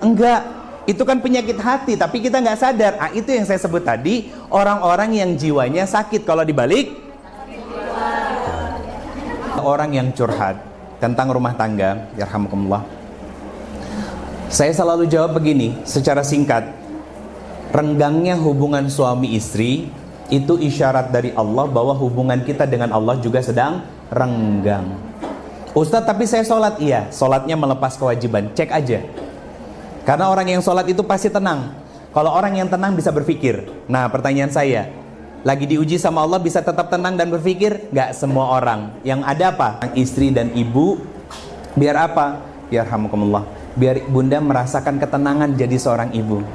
Enggak, itu kan penyakit hati, tapi kita nggak sadar. Itu yang saya sebut tadi, orang-orang yang jiwanya sakit. Kalau dibalik, orang yang curhat tentang rumah tangga, yarhamukumullah, saya selalu jawab begini, secara singkat. Renggangnya hubungan suami istri itu isyarat dari Allah bahwa hubungan kita dengan Allah juga sedang renggang. Ustadz, tapi saya sholat. Iya, sholatnya melepas kewajiban. Cek aja. Karena orang yang sholat itu pasti tenang. Kalau orang yang tenang bisa berpikir. Nah, pertanyaan saya, lagi diuji sama Allah bisa tetap tenang dan berpikir? Gak semua orang. Yang ada apa? Istri dan ibu, biar apa? Biar yarhamukumullah, biar bunda merasakan ketenangan jadi seorang ibu.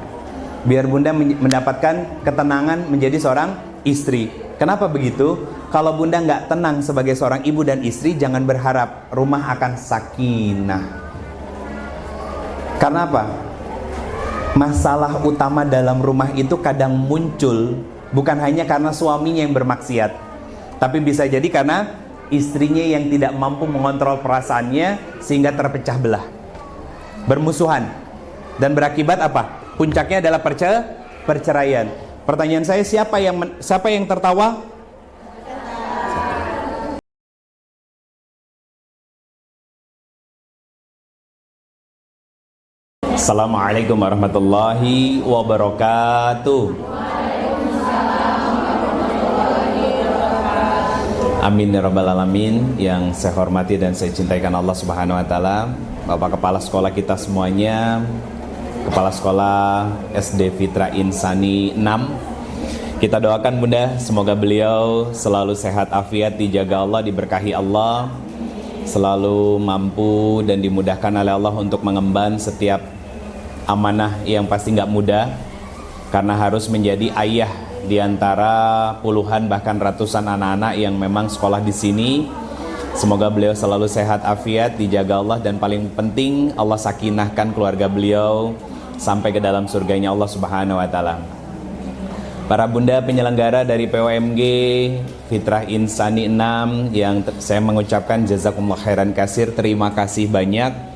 Biar bunda mendapatkan ketenangan menjadi seorang istri. Kenapa begitu? Kalau bunda nggak tenang sebagai seorang ibu dan istri, jangan berharap rumah akan sakinah. Karena apa? Masalah utama dalam rumah itu kadang muncul bukan hanya karena suaminya yang bermaksiat, tapi bisa jadi karena istrinya yang tidak mampu mengontrol perasaannya sehingga terpecah belah, bermusuhan, dan berakibat apa? Puncaknya adalah perceraian. Pertanyaan saya, siapa yang tertawa? Assalamualaikum warahmatullahi wabarakatuh. Amin ya rabbal alamin. Yang saya hormati dan saya cintaikan Allah Subhanahu wa taala, Bapak Kepala Sekolah kita semuanya, Kepala Sekolah SD Fitra Insani 6. Kita doakan Bunda, semoga beliau selalu sehat afiat, dijaga Allah, diberkahi Allah, selalu mampu dan dimudahkan oleh Allah untuk mengemban setiap amanah yang pasti nggak mudah, karena harus menjadi ayah di antara puluhan bahkan ratusan anak-anak yang memang sekolah di sini. Semoga beliau selalu sehat afiat, dijaga Allah, dan paling penting Allah sakinahkan keluarga beliau sampai ke dalam surganya Allah Subhanahu wa taala. Para bunda penyelenggara dari POMG Fitrah Insani 6 yang saya mengucapkan jazakumullah khairan kasir, terima kasih banyak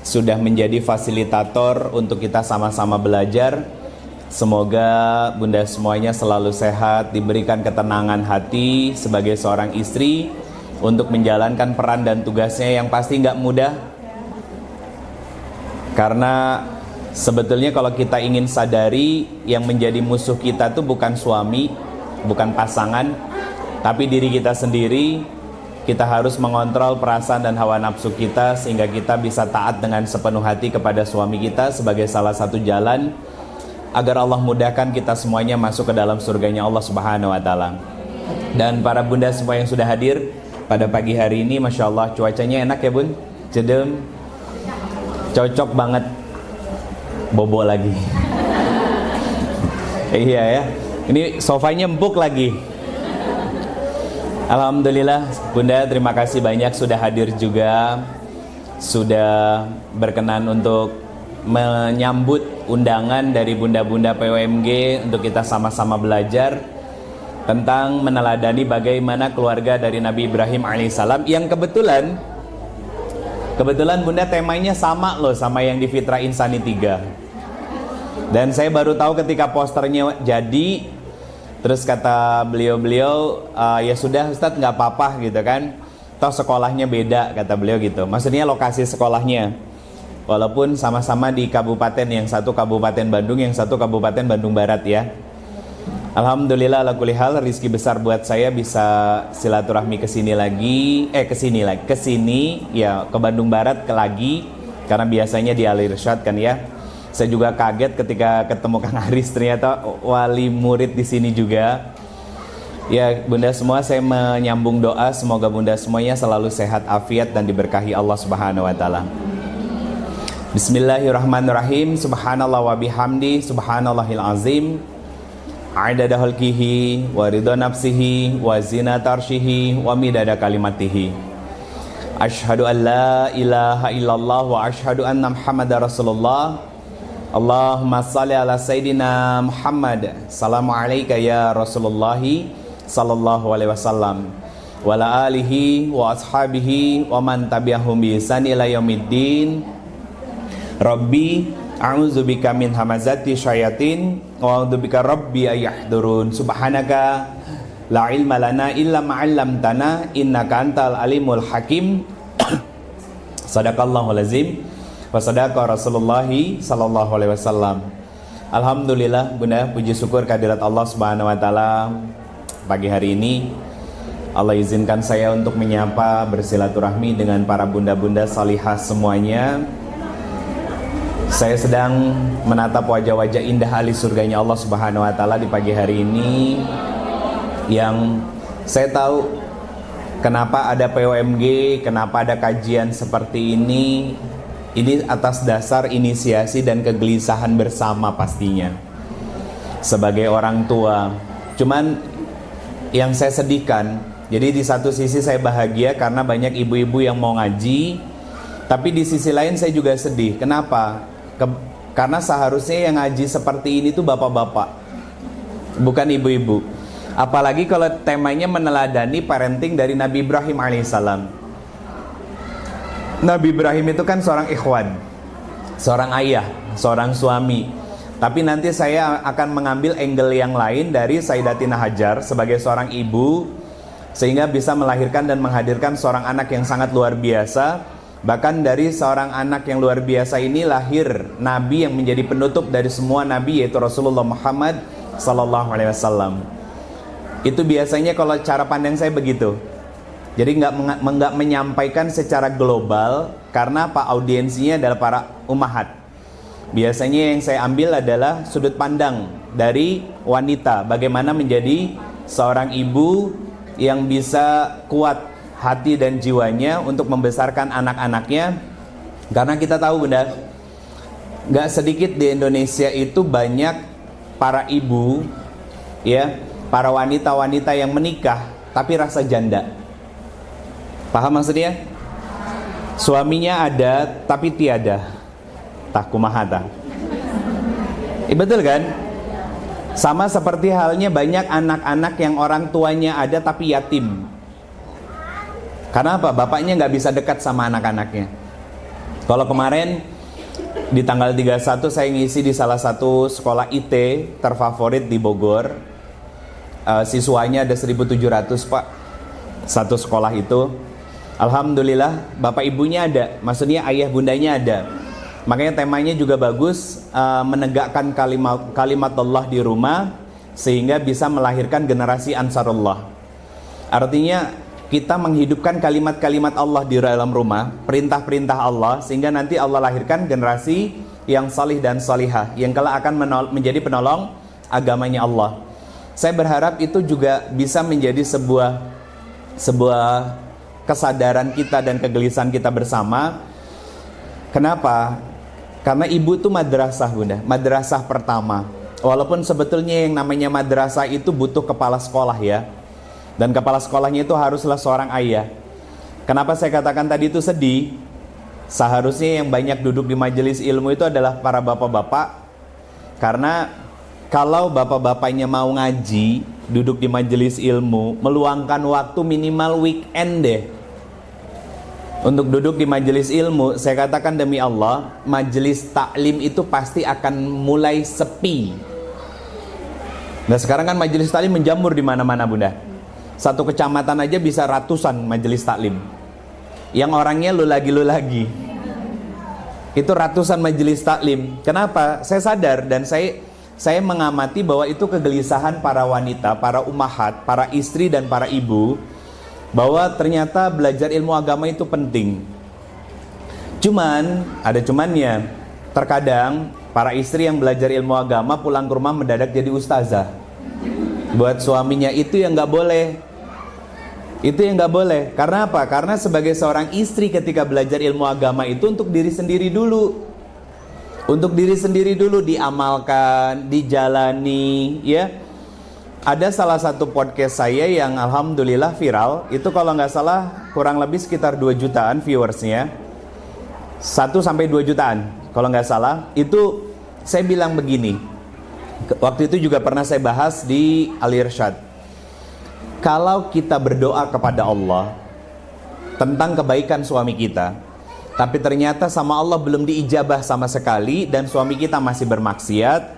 sudah menjadi fasilitator untuk kita sama-sama belajar. Semoga bunda semuanya selalu sehat, diberikan ketenangan hati sebagai seorang istri untuk menjalankan peran dan tugasnya yang pasti nggak mudah. Karena sebetulnya kalau kita ingin sadari, yang menjadi musuh kita tuh bukan suami, bukan pasangan, tapi diri kita sendiri. Kita harus mengontrol perasaan dan hawa nafsu kita sehingga kita bisa taat dengan sepenuh hati kepada suami kita sebagai salah satu jalan agar Allah mudahkan kita semuanya masuk ke dalam surganya Allah Subhanahu wa taala. Dan para bunda semua yang sudah hadir pada pagi hari ini, Masya Allah cuacanya enak ya bun, jedem, cocok banget. Bobo lagi. Iya ya, ini sofanya empuk lagi. Alhamdulillah bunda, terima kasih banyak sudah hadir juga, sudah berkenan untuk menyambut undangan dari bunda-bunda POMG untuk kita sama-sama belajar tentang meneladani bagaimana keluarga dari Nabi Ibrahim alaihissalam, yang kebetulan bunda temanya sama loh sama yang di Fitrah Insani 3. Dan saya baru tahu ketika posternya jadi, terus kata beliau-beliau, ya sudah Ustadz nggak apa-apa gitu kan, toh sekolahnya beda kata beliau gitu. Maksudnya lokasi sekolahnya, walaupun sama-sama di kabupaten, yang satu Kabupaten Bandung, yang satu Kabupaten Bandung Barat ya. Alhamdulillah ala kulli hal, rizki besar buat saya bisa silaturahmi ke sini ya, ke Bandung Barat lagi, karena biasanya di Al Irsyad kan ya. Saya juga kaget ketika ketemu Kang Aris, ternyata wali murid di sini juga. Ya bunda semua, saya menyambung doa semoga bunda semuanya selalu sehat afiat dan diberkahi Allah Subhanahu wa taala. Bismillahirrahmanirrahim. Subhanallah wa bihamdi, subhanallahil azim. Adada khalqihi wa ridha nafsihi wa zinata arsyihi wa midada kalimatihi. Asyhadu an la ilaha illallah wa asyhadu anna Muhammadar Rasulullah. Allahumma salli ala Sayyidina Muhammad. Salamu alaika ya Rasulullahi sallallahu alaihi wasallam wa ala alihi wa ashabihi wa man tabi'ahum bi ihsan ila yaumiddin. Rabbi a'udzubika min hamazati syayatin wa a'udzubika rabbi ayahdurun. Subhanaka la ilma lana illa ma'allamtana innaka antal alimul hakim. Sadaqallahul azim wa sadaqa Rasulullah sallallahu alaihi wasallam. Alhamdulillah Bunda, puji syukur kehadirat Allah Subhanahu wa taala. Pagi hari ini Allah izinkan saya untuk menyapa, bersilaturahmi dengan para bunda-bunda salihah semuanya. Saya sedang menatap wajah-wajah indah ahli surganya Allah Subhanahu wa taala di pagi hari ini, yang saya tahu kenapa ada POMG, kenapa ada kajian seperti ini atas dasar inisiasi dan kegelisahan bersama pastinya sebagai orang tua. Cuman yang saya sedihkan, jadi di satu sisi saya bahagia karena banyak ibu-ibu yang mau ngaji, tapi di sisi lain saya juga sedih. Kenapa? Karena seharusnya yang ngaji seperti ini tuh bapak-bapak, bukan ibu-ibu. Apalagi kalau temanya meneladani parenting dari Nabi Ibrahim alaihissalam. Nabi Ibrahim itu kan seorang ikhwan, seorang ayah, seorang suami. Tapi nanti saya akan mengambil angle yang lain dari Sayyidatina Hajar sebagai seorang ibu, sehingga bisa melahirkan dan menghadirkan seorang anak yang sangat luar biasa. Bahkan dari seorang anak yang luar biasa ini lahir Nabi yang menjadi penutup dari semua Nabi, yaitu Rasulullah Muhammad Sallallahu Alaihi Wasallam. Itu biasanya kalau cara pandang saya begitu. Jadi nggak menyampaikan secara global, karena apa, audiensinya adalah para ummahat. Biasanya yang saya ambil adalah sudut pandang dari wanita, bagaimana menjadi seorang ibu yang bisa kuat hati dan jiwanya untuk membesarkan anak-anaknya. Karena kita tahu Bunda, gak sedikit di Indonesia itu banyak para ibu, ya, para wanita-wanita yang menikah tapi rasa janda. Paham maksudnya? Suaminya ada tapi tiada. Takumahata. Betul kan? Sama seperti halnya banyak anak-anak yang orang tuanya ada tapi yatim. Karena apa? Bapaknya nggak bisa dekat sama anak-anaknya. Kalau kemarin di tanggal 31 saya ngisi di salah satu sekolah IT terfavorit di Bogor. Siswanya ada 1.700 Pak, satu sekolah itu. Alhamdulillah bapak ibunya ada, maksudnya ayah bundanya ada. Makanya temanya juga bagus, menegakkan kalimat Allah di rumah sehingga bisa melahirkan generasi Ansarullah. Artinya kita menghidupkan kalimat-kalimat Allah di dalam rumah, perintah-perintah Allah, sehingga nanti Allah lahirkan generasi yang salih dan salihah, yang kelak akan menjadi penolong agamanya Allah. Saya berharap itu juga bisa menjadi sebuah kesadaran kita dan kegelisahan kita bersama. Kenapa? Karena ibu itu madrasah Bunda, madrasah pertama. Walaupun sebetulnya yang namanya madrasah itu butuh kepala sekolah ya. Dan kepala sekolahnya itu haruslah seorang ayah. Kenapa saya katakan tadi itu sedih? Seharusnya yang banyak duduk di majelis ilmu itu adalah para bapak-bapak. Karena kalau bapak-bapaknya mau ngaji, duduk di majelis ilmu, meluangkan waktu minimal weekend deh untuk duduk di majelis ilmu, saya katakan demi Allah, majelis taklim itu pasti akan mulai sepi. Nah sekarang kan majelis taklim menjamur di mana-mana Bunda. Satu kecamatan aja bisa ratusan majelis taklim. Yang orangnya lu lagi. Itu ratusan majelis taklim. Kenapa? Saya sadar dan saya mengamati bahwa itu kegelisahan para wanita, para ummahat, para istri dan para ibu, bahwa ternyata belajar ilmu agama itu penting. Cuman, ada cumannya. Terkadang para istri yang belajar ilmu agama pulang ke rumah mendadak jadi ustazah. Buat suaminya itu yang nggak boleh. Itu yang nggak boleh. Karena apa? Karena sebagai seorang istri ketika belajar ilmu agama itu untuk diri sendiri dulu. Untuk diri sendiri dulu, diamalkan, dijalani, ya. Ada salah satu podcast saya yang alhamdulillah viral. Itu kalau nggak salah kurang lebih sekitar 2 jutaan viewersnya, 1-2 jutaan kalau nggak salah. Itu saya bilang begini, waktu itu juga pernah saya bahas di Al-Irsyad. Kalau kita berdoa kepada Allah tentang kebaikan suami kita, tapi ternyata sama Allah belum diijabah sama sekali, dan suami kita masih bermaksiat,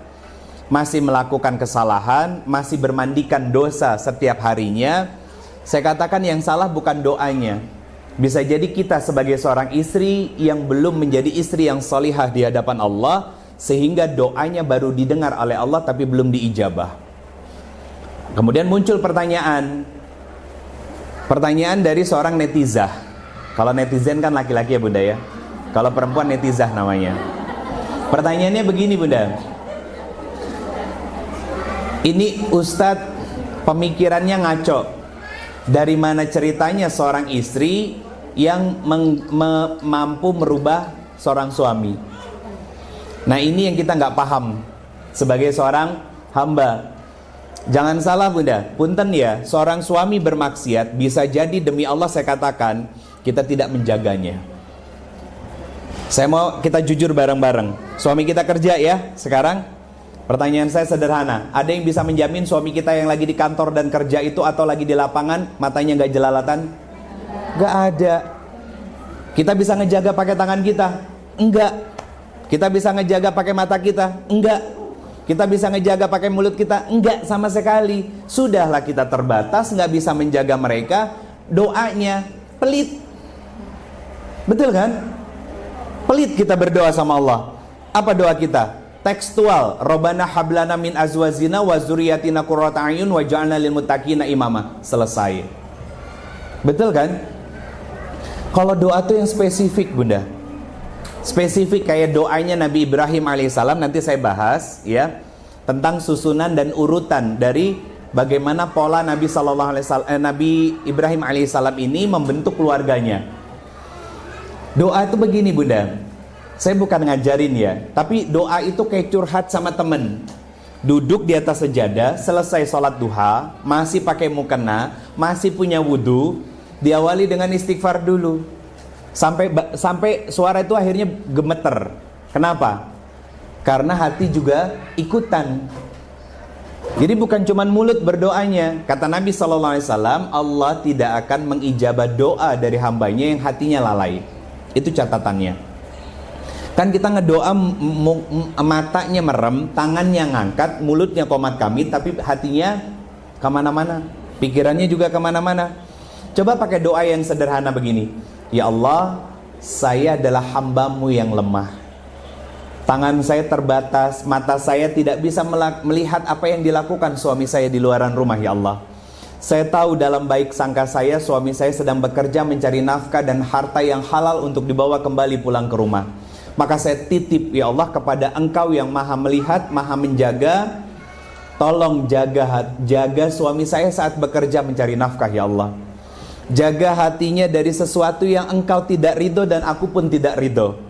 masih melakukan kesalahan, masih bermandikan dosa setiap harinya, saya katakan yang salah bukan doanya. Bisa jadi kita sebagai seorang istri yang belum menjadi istri yang solihah di hadapan Allah, sehingga doanya baru didengar oleh Allah tapi belum diijabah. Kemudian muncul pertanyaan dari seorang netizah. Kalau netizen kan laki-laki ya bunda ya, kalau perempuan netizah namanya. Pertanyaannya begini bunda, ini Ustadz pemikirannya ngaco. Dari mana ceritanya seorang istri yang mampu merubah seorang suami? Nah ini yang kita nggak paham sebagai seorang hamba. Jangan salah bunda, punten ya, seorang suami bermaksiat bisa jadi demi Allah saya katakan kita tidak menjaganya. Saya mau kita jujur bareng-bareng. Suami kita kerja ya sekarang. Pertanyaan saya sederhana, ada yang bisa menjamin suami kita yang lagi di kantor dan kerja itu atau lagi di lapangan matanya nggak jelalatan? Nggak ada. Kita bisa ngejaga pakai tangan kita? Enggak. Kita bisa ngejaga pakai mata kita? Enggak. Kita bisa ngejaga pakai mulut kita? Enggak sama sekali. Sudahlah kita terbatas, nggak bisa menjaga mereka. Doanya pelit. Betul kan? Pelit kita berdoa sama Allah. Apa doa kita? Tekstual, Rabbana hablana min azwajina wa dzurriyyatina qurrata a'yun waj'alna lil muttaqina imama. Selesai. Betul kan? Kalau doa tuh yang spesifik bunda, spesifik kayak doanya Nabi Ibrahim alaihissalam, nanti saya bahas ya tentang susunan dan urutan dari bagaimana pola Nabi Nabi Ibrahim alaihissalam ini membentuk keluarganya. Doa itu begini bunda, saya bukan ngajarin ya, tapi doa itu kayak curhat sama temen. Duduk di atas sejadah, selesai sholat duha, masih pakai mukena, masih punya wudhu, diawali dengan istighfar dulu. Sampai suara itu akhirnya gemeter. Kenapa? Karena hati juga ikutan. Jadi bukan cuma mulut berdoanya. Kata Nabi SAW, Allah tidak akan mengijabah doa dari hambanya yang hatinya lalai. Itu catatannya. Kan kita ngedoa matanya merem, tangannya ngangkat, mulutnya komat kamit, tapi hatinya kemana-mana, pikirannya juga kemana-mana. Coba pakai doa yang sederhana begini. Ya Allah, saya adalah hambamu yang lemah. Tangan saya terbatas, mata saya tidak bisa melihat apa yang dilakukan suami saya di luaran rumah ya Allah. Saya tahu dalam baik sangka saya, suami saya sedang bekerja mencari nafkah dan harta yang halal untuk dibawa kembali pulang ke rumah. Maka saya titip ya Allah kepada Engkau yang maha melihat, maha menjaga. Tolong jaga suami saya saat bekerja mencari nafkah ya Allah. Jaga hatinya dari sesuatu yang Engkau tidak ridho dan aku pun tidak ridho.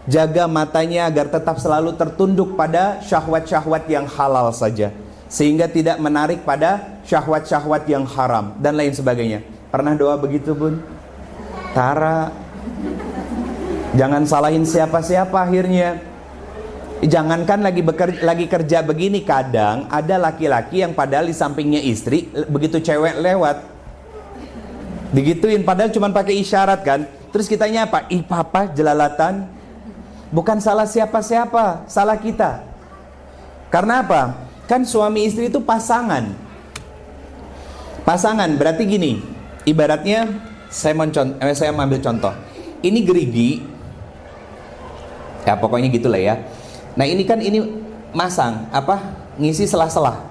Jaga matanya agar tetap selalu tertunduk pada syahwat-syahwat yang halal saja, sehingga tidak menarik pada syahwat-syahwat yang haram dan lain sebagainya. Pernah doa begitu bun? Tara, jangan salahin siapa-siapa akhirnya. Jangankan lagi kerja begini, kadang ada laki-laki yang padahal di sampingnya istri, begitu cewek lewat digituin padahal cuma pakai isyarat kan. Terus kitanya apa? Ih papa jelalatan. Bukan salah siapa-siapa, salah kita. Karena apa? Kan suami istri itu pasangan. Pasangan berarti gini, ibaratnya saya mau ambil contoh. Ini gerigi, ya pokoknya gitulah ya. Nah ini kan ini masang apa? Ngisi sela-sela.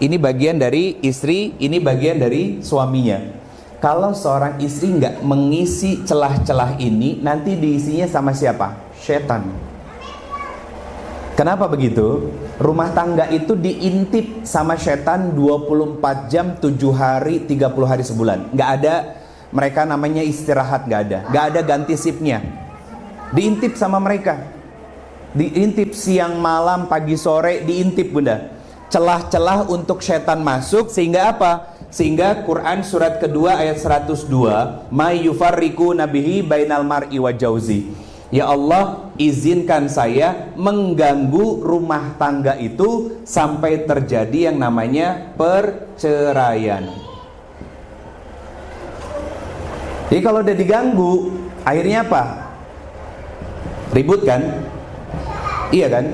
Ini bagian dari istri, ini bagian dari suaminya. Kalau seorang istri nggak mengisi celah-celah ini, nanti diisinya sama siapa? Setan. Kenapa begitu? Rumah tangga itu diintip sama setan 24 jam, 7 hari, 30 hari sebulan. Nggak ada, mereka namanya istirahat, nggak ada. Nggak ada ganti shiftnya. Diintip sama mereka. Diintip siang, malam, pagi, sore, diintip bunda. Celah-celah untuk setan masuk, sehingga apa? Sehingga Quran surat kedua ayat 102, may yufarriqu nabihi bainal mar'i wa jauzi. Ya Allah, izinkan saya mengganggu rumah tangga itu sampai terjadi yang namanya perceraian. Jadi kalau udah diganggu, Akhirnya apa? Ribut kan? Iya kan?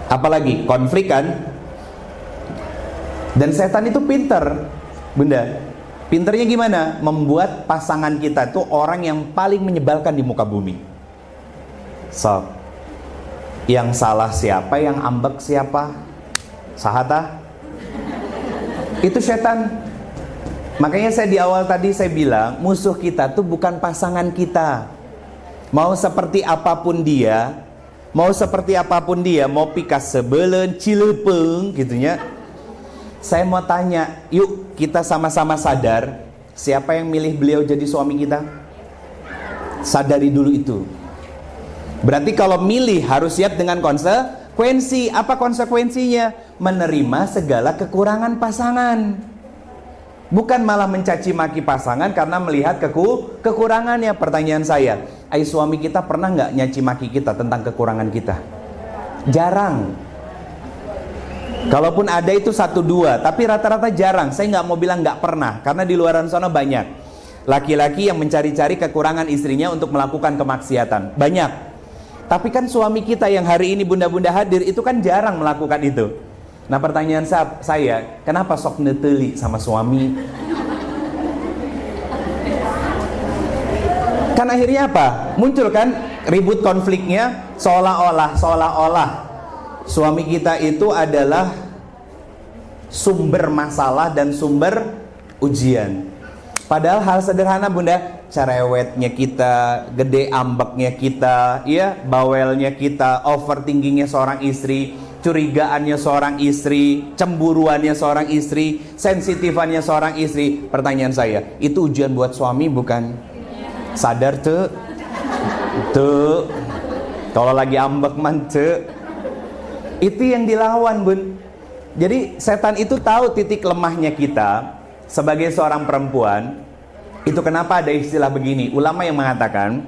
Apalagi konflik kan? Dan setan itu pinter, Bunda. Pinternya gimana? Membuat pasangan kita itu orang yang paling menyebalkan di muka bumi. So, yang salah siapa? Yang ambek siapa? Sahata? Itu setan. Makanya saya di awal tadi saya bilang, musuh kita tuh bukan pasangan kita. Mau seperti apapun dia, mau pikas sebelen, cilepeng gitunya. Saya mau tanya, yuk kita sama-sama sadar, siapa yang milih beliau jadi suami kita? Sadari dulu itu. Berarti kalau milih harus siap dengan konsekuensi. Apa konsekuensinya? Menerima segala kekurangan pasangan. Bukan malah mencaci maki pasangan karena melihat kekurangannya. Pertanyaan saya, suami kita pernah nggak nyaci maki kita tentang kekurangan kita? Jarang. Kalaupun ada itu 1-2, tapi rata-rata jarang. Saya nggak mau bilang nggak pernah, karena di luaran sana banyak laki-laki yang mencari-cari kekurangan istrinya untuk melakukan kemaksiatan. Banyak. Tapi kan suami kita yang hari ini bunda-bunda hadir itu kan jarang melakukan itu. Nah pertanyaan saya, kenapa sok neteli sama suami? Kan akhirnya apa? Muncul kan ribut konfliknya, seolah-olah suami kita itu adalah sumber masalah dan sumber ujian. Padahal hal sederhana Bunda, cerewetnya kita, gede ambeknya kita, ya, bawelnya kita, overthinkingnya seorang istri, curigaannya seorang istri, cemburuannya seorang istri, sensitifannya seorang istri. Pertanyaan saya, itu ujian buat suami bukan? Sadar tuh, kalau lagi ambek mance, itu yang dilawan Bun. Jadi setan itu tahu titik lemahnya kita sebagai seorang perempuan. Itu kenapa ada istilah begini, ulama yang mengatakan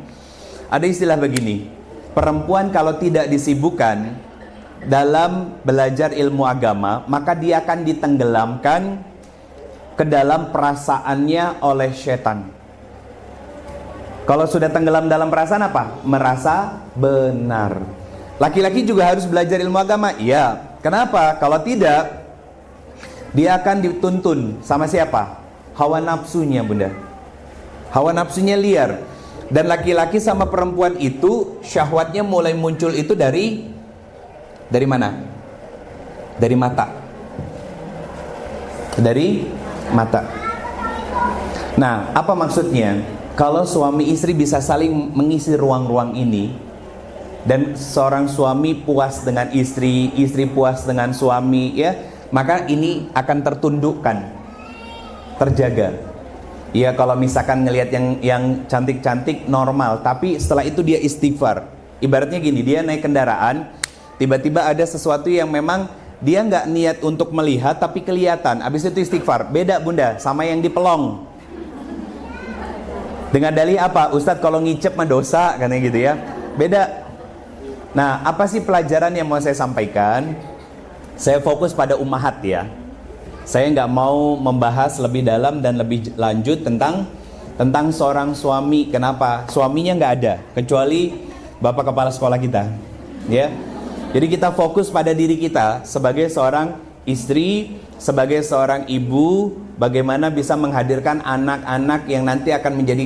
ada istilah begini, perempuan kalau tidak disibukkan dalam belajar ilmu agama, maka dia akan ditenggelamkan ke dalam perasaannya oleh setan. Kalau sudah tenggelam dalam perasaan apa? Merasa benar. Laki-laki juga harus belajar ilmu agama. Iya. Kenapa? Kalau tidak, dia akan dituntun sama siapa? Hawa nafsunya Bunda. Hawa nafsunya liar. Dan laki-laki sama perempuan itu syahwatnya mulai muncul itu dari mana? Dari mata. Dari mata. Nah, apa maksudnya? Kalau suami istri bisa saling mengisi ruang-ruang ini, dan seorang suami puas dengan istri, istri puas dengan suami, ya, maka ini akan tertundukkan, terjaga. Ya, kalau misalkan ngelihat yang cantik-cantik normal, tapi setelah itu dia istighfar. Ibaratnya gini, dia naik kendaraan, tiba-tiba ada sesuatu yang memang dia nggak niat untuk melihat tapi kelihatan, habis itu istighfar. Beda Bunda sama yang dipelong. Dengan dalih apa? Ustadz kalau ngicep mah dosa, katanya gitu ya. Beda. Nah, apa sih pelajaran yang mau saya sampaikan? Saya fokus pada ummahat ya. Saya nggak mau membahas lebih dalam dan lebih lanjut tentang seorang suami. Kenapa? Suaminya nggak ada, kecuali bapak kepala sekolah kita. Ya. Jadi kita fokus pada diri kita sebagai seorang istri, sebagai seorang ibu, bagaimana bisa menghadirkan anak-anak yang nanti akan menjadi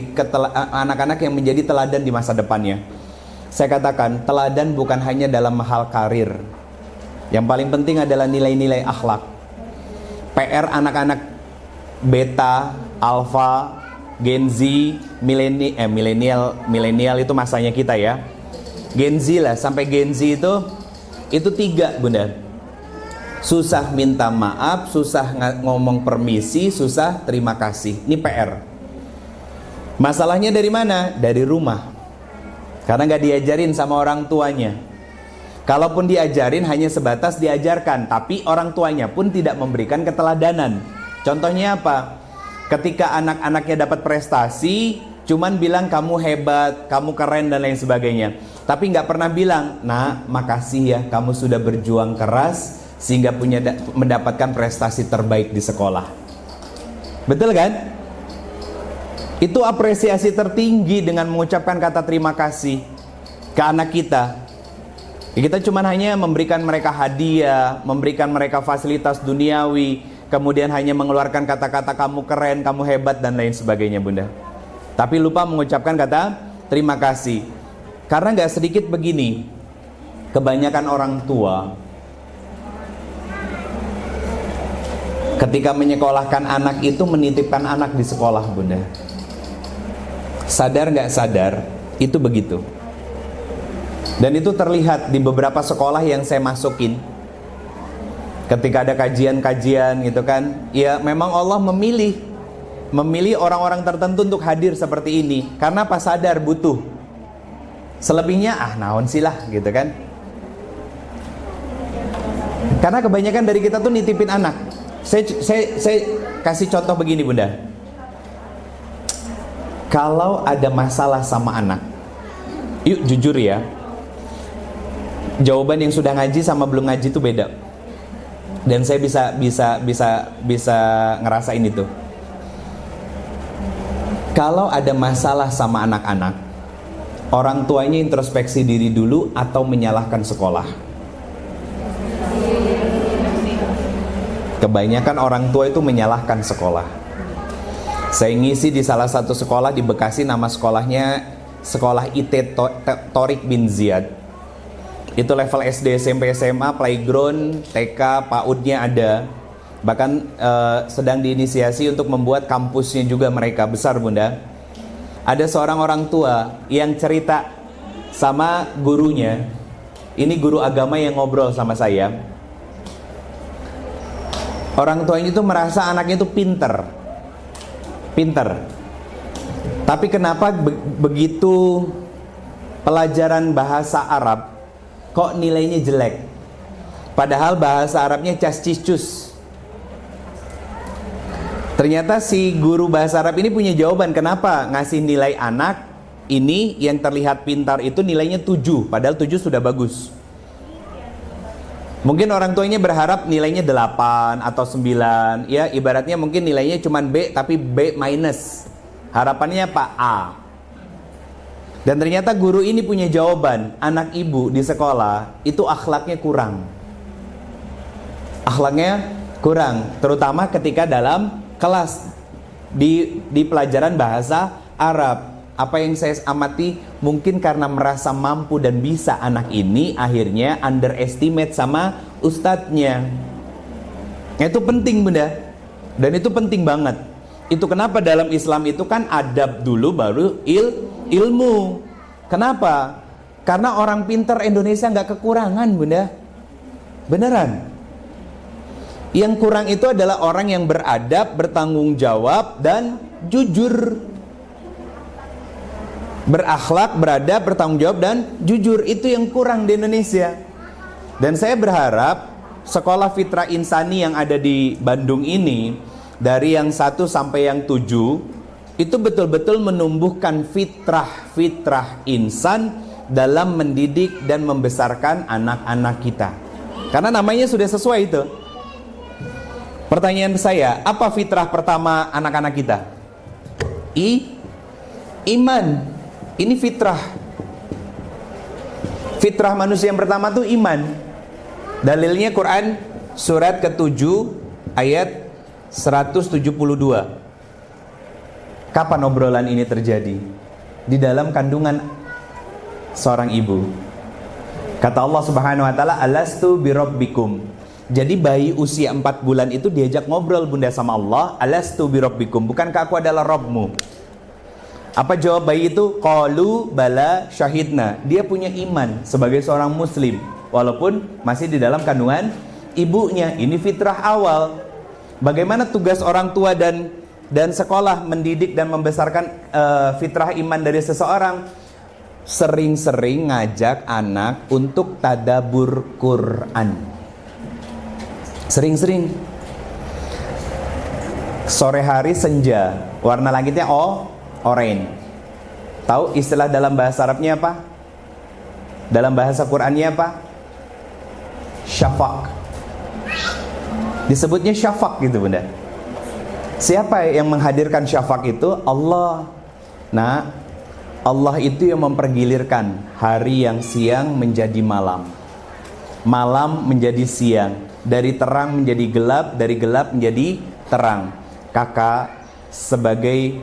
anak-anak yang menjadi teladan di masa depannya. Saya katakan, teladan bukan hanya dalam hal karir. Yang paling penting adalah nilai-nilai akhlak. PR anak-anak beta, alpha, Gen Z, milenial itu masanya kita ya. Gen Z lah, sampai Gen Z itu 3 Bunda. Susah minta maaf, susah ngomong permisi, susah terima kasih. Ini PR. Masalahnya dari mana? Dari rumah. Karena nggak diajarin sama orang tuanya. Kalaupun diajarin hanya sebatas diajarkan, tapi orang tuanya pun tidak memberikan keteladanan. Contohnya apa? Ketika anak-anaknya dapat prestasi, cuman bilang kamu hebat, kamu keren dan lain sebagainya. Tapi nggak pernah bilang, nah makasih ya kamu sudah berjuang keras sehingga mendapatkan prestasi terbaik di sekolah. Betul kan? Itu apresiasi tertinggi dengan mengucapkan kata terima kasih ke anak kita. Kita cuma hanya memberikan mereka hadiah, memberikan mereka fasilitas duniawi, kemudian hanya mengeluarkan kata-kata kamu keren, kamu hebat, dan lain sebagainya, Bunda. Tapi lupa mengucapkan kata terima kasih. Karena gak sedikit begini, kebanyakan orang tua ketika menyekolahkan anak itu menitipkan anak di sekolah, Bunda. Sadar gak sadar, itu begitu. Dan itu terlihat di beberapa sekolah yang saya masukin. Ketika ada kajian-kajian gitu kan, ya memang Allah memilih orang-orang tertentu untuk hadir seperti ini. Karena pas sadar butuh. Selebihnya naon silah gitu kan. Karena kebanyakan dari kita tuh nitipin anak. Saya kasih contoh begini, Bunda. Kalau ada masalah sama anak, yuk jujur ya, jawaban yang sudah ngaji sama belum ngaji itu beda. Dan saya bisa ngerasain itu. Kalau ada masalah sama anak-anak, orang tuanya introspeksi diri dulu atau menyalahkan sekolah. Kebanyakan orang tua itu menyalahkan sekolah. Saya ngisi di salah satu sekolah di Bekasi, nama sekolahnya Sekolah IT Torik bin Ziyad. Itu level SD, SMP, SMA, playground, TK, PAUD-nya ada. Bahkan sedang diinisiasi untuk membuat kampusnya juga mereka, besar, Bunda. Ada seorang orang tua yang cerita sama gurunya. Ini guru agama yang ngobrol sama saya. Orang tuanya itu merasa anaknya itu pinter. Tapi kenapa begitu pelajaran bahasa Arab kok nilainya jelek? Padahal bahasa Arabnya cas-cis-cus. Ternyata si guru bahasa Arab ini punya jawaban kenapa ngasih nilai anak ini yang terlihat pintar itu nilainya 7, padahal 7 sudah bagus. Mungkin orang tuanya berharap nilainya 8 atau 9, ya ibaratnya mungkin nilainya cuma B tapi B minus. Harapannya Pak A. Dan ternyata guru ini punya jawaban, anak ibu di sekolah itu akhlaknya kurang. Akhlaknya kurang, terutama ketika dalam kelas di pelajaran bahasa Arab. Apa yang saya amati, mungkin karena merasa mampu dan bisa anak ini akhirnya underestimate sama ustadznya. Itu penting, Bunda. Dan itu penting banget. Itu kenapa dalam Islam itu kan adab dulu baru ilmu. Kenapa? Karena orang pintar Indonesia nggak kekurangan, Bunda. Beneran. Yang kurang itu adalah orang yang beradab, bertanggung jawab, dan jujur. Berakhlak, beradab, bertanggung jawab, dan jujur. Itu yang kurang di Indonesia. Dan saya berharap sekolah Fitrah Insani yang ada di Bandung ini, dari yang 1 sampai yang 7, itu betul-betul menumbuhkan fitrah insan dalam mendidik dan membesarkan anak-anak kita. Karena namanya sudah sesuai itu. Pertanyaan saya, apa fitrah pertama anak-anak kita? Iman. Ini fitrah. Fitrah manusia yang pertama itu iman. Dalilnya Quran surat ke-7 ayat 172. Kapan obrolan ini terjadi? Di dalam kandungan seorang ibu. Kata Allah Subhanahu wa taala, "Alastu birabbikum." Jadi bayi usia 4 bulan itu diajak ngobrol, Bunda, sama Allah, "Alastu birabbikum." Bukankah aku adalah Rabbmu? Apa jawab bayi itu? Qalu bala syahidna. Dia punya iman sebagai seorang muslim walaupun masih di dalam kandungan ibunya. Ini fitrah awal. Bagaimana tugas orang tua dan sekolah mendidik dan membesarkan fitrah iman dari seseorang? Sering-sering ngajak anak untuk tadabbur Quran. Sering-sering. Sore hari senja, warna langitnya oranye. Tahu istilah dalam bahasa Arabnya apa? Dalam bahasa Qur'annya apa? Syafaq. Disebutnya syafaq gitu, Bunda. Siapa yang menghadirkan syafaq itu? Allah. Nah, Allah itu yang mempergilirkan hari yang siang menjadi malam, malam menjadi siang, dari terang menjadi gelap, dari gelap menjadi terang. Kakak sebagai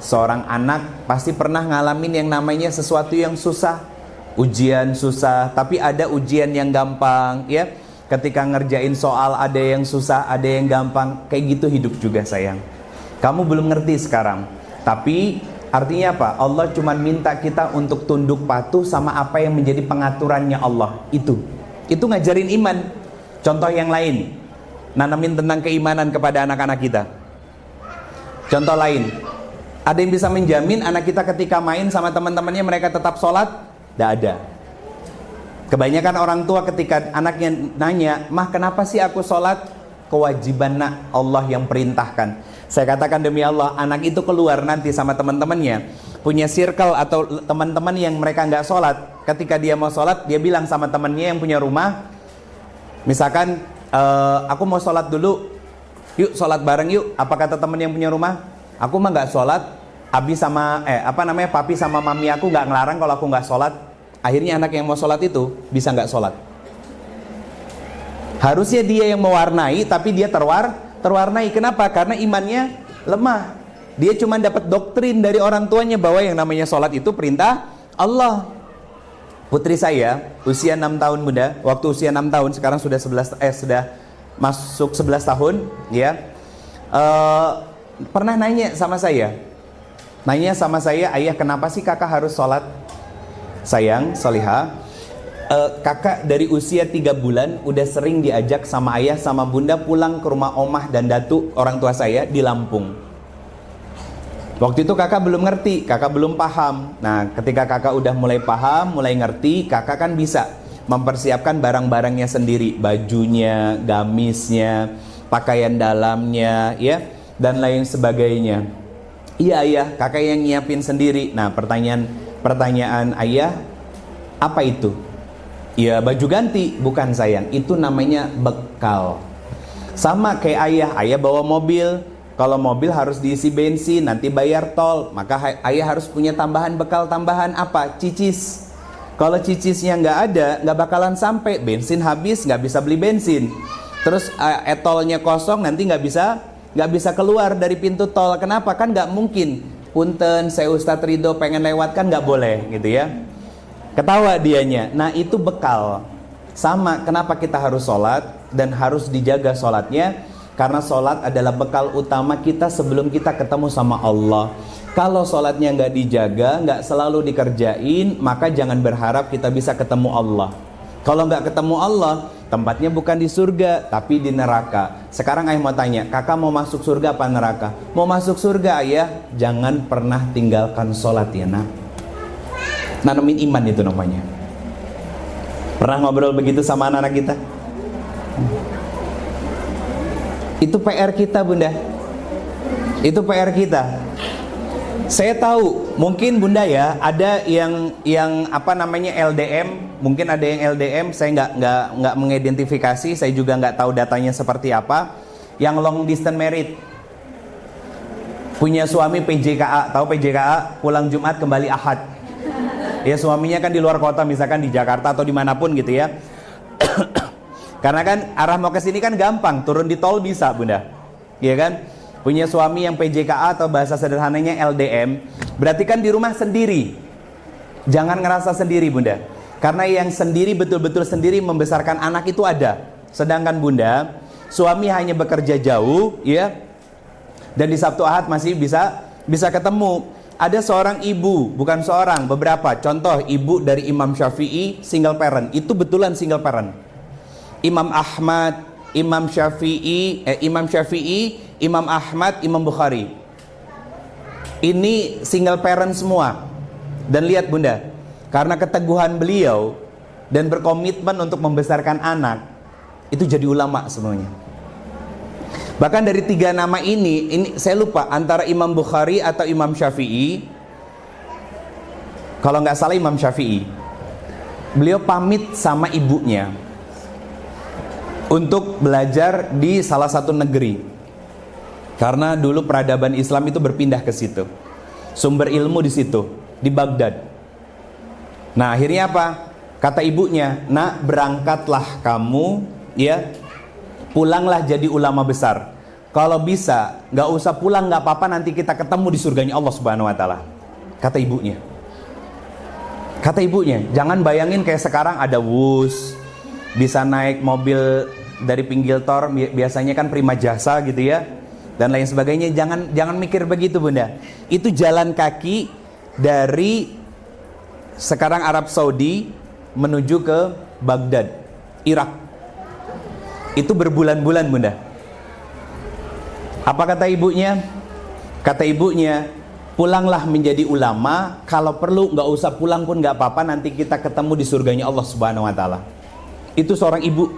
seorang anak pasti pernah ngalamin yang namanya sesuatu yang susah, ujian susah, tapi ada ujian yang gampang ya. Ketika ngerjain soal ada yang susah, ada yang gampang. Kayak gitu hidup juga sayang. Kamu belum ngerti sekarang, tapi artinya apa? Allah cuma minta kita untuk tunduk patuh sama apa yang menjadi pengaturannya Allah. Itu ngajarin iman. Contoh yang lain, nanamin tentang keimanan kepada anak-anak kita. Contoh lain, ada yang bisa menjamin anak kita ketika main sama teman-temannya mereka tetap sholat? Tidak ada. Kebanyakan orang tua ketika anaknya nanya, "Mah, kenapa sih aku sholat?" Kewajiban nak, Allah yang perintahkan. Saya katakan demi Allah, anak itu keluar nanti sama teman-temannya, punya circle atau teman-teman yang mereka nggak sholat. Ketika dia mau sholat, dia bilang sama temannya yang punya rumah, misalkan, "Aku mau sholat dulu, yuk sholat bareng yuk." Apa kata teman yang punya rumah? "Aku mah nggak sholat, papi sama mami aku nggak ngelarang kalau aku nggak sholat." Akhirnya anak yang mau sholat itu bisa nggak sholat. Harusnya dia yang mewarnai, tapi dia terwarnai. Kenapa? Karena imannya lemah. Dia cuma dapat doktrin dari orang tuanya bahwa yang namanya sholat itu perintah Allah. Putri saya usia 6 tahun bunda, waktu usia 6 tahun, sekarang sudah masuk 11 tahun ya. Pernah nanya sama saya, "Ayah, kenapa sih kakak harus sholat?" "Sayang, Solihah, kakak dari usia 3 bulan udah sering diajak sama ayah sama bunda pulang ke rumah omah dan datu orang tua saya di Lampung. Waktu itu kakak belum ngerti, kakak belum paham. Nah, ketika kakak udah mulai paham, mulai ngerti, kakak kan bisa mempersiapkan barang-barangnya sendiri, bajunya, gamisnya, pakaian dalamnya, ya, dan lain sebagainya. Iya ayah, kakak yang nyiapin sendiri." Nah, pertanyaan ayah, "Apa itu?" "Ya baju ganti." "Bukan sayang, itu namanya bekal." Sama kayak ayah bawa mobil. Kalau mobil harus diisi bensin, nanti bayar tol, maka ayah harus punya tambahan bekal tambahan apa? Cicis. Kalau cicisnya nggak ada, nggak bakalan sampai. Bensin habis, nggak bisa beli bensin. Terus etolnya kosong, nanti nggak bisa keluar dari pintu tol. Kenapa? Kan nggak mungkin. "Punten, saya Ustadz Ridho pengen lewat," kan nggak boleh gitu ya. Ketawa dianya. Nah, itu bekal. Sama, kenapa kita harus sholat dan harus dijaga sholatnya? Karena sholat adalah bekal utama kita sebelum kita ketemu sama Allah. Kalau sholatnya nggak dijaga, nggak selalu dikerjain, maka jangan berharap kita bisa ketemu Allah. Kalau nggak ketemu Allah, tempatnya bukan di surga, tapi di neraka. Sekarang ayah mau tanya, kakak mau masuk surga apa neraka? Mau masuk surga ayah, jangan pernah tinggalkan sholat ya nak. Nanamin iman itu namanya. Pernah ngobrol begitu sama anak-anak kita? Itu PR kita bunda. Itu PR kita. Saya tahu mungkin bunda ya, ada yang LDM, mungkin ada yang LDM, saya nggak mengidentifikasi, saya juga nggak tahu datanya seperti apa. Yang long distance married, punya suami PJKA, tahu PJKA, pulang Jumat kembali Ahad. Ya suaminya kan di luar kota, misalkan di Jakarta atau dimanapun gitu ya. Karena kan arah mau ke sini kan gampang, turun di tol bisa bunda, ya kan? Punya suami yang PJKA atau bahasa sederhananya LDM, berarti kan di rumah sendiri. Jangan ngerasa sendiri bunda, karena yang sendiri betul-betul sendiri membesarkan anak itu ada. Sedangkan bunda, suami hanya bekerja jauh, ya, dan di Sabtu Ahad masih bisa ketemu. Ada seorang ibu, bukan seorang, beberapa. Contoh ibu dari Imam Syafi'i, single parent, itu betulan single parent. Imam Ahmad, Imam Syafi'i, Imam Ahmad, Imam Bukhari. Ini single parent semua. Dan lihat bunda, karena keteguhan beliau dan berkomitmen untuk membesarkan anak, itu jadi ulama semuanya. Bahkan dari 3 nama ini saya lupa antara Imam Bukhari atau Imam Syafi'i. Kalau nggak salah Imam Syafi'i. Beliau pamit sama ibunya untuk belajar di salah satu negeri. Karena dulu peradaban Islam itu berpindah ke situ. Sumber ilmu di situ, di Baghdad. Nah, akhirnya apa? Kata ibunya, "Nak, berangkatlah kamu, ya. Pulanglah jadi ulama besar. Kalau bisa, nggak usah pulang, nggak apa-apa, nanti kita ketemu di surganya Allah Subhanahu wa taala." Kata ibunya. Kata ibunya, jangan bayangin kayak sekarang ada Wus, bisa naik mobil dari pinggir tol, biasanya kan prima jasa gitu ya, dan lain sebagainya. Jangan mikir begitu, Bunda. Itu jalan kaki dari sekarang Arab Saudi menuju ke Baghdad, Irak. Itu berbulan-bulan, Bunda. Apa kata ibunya? Kata ibunya, pulanglah menjadi ulama. Kalau perlu nggak usah pulang pun nggak apa-apa, nanti kita ketemu di surganya Allah Subhanahu wa taala. Itu seorang ibu,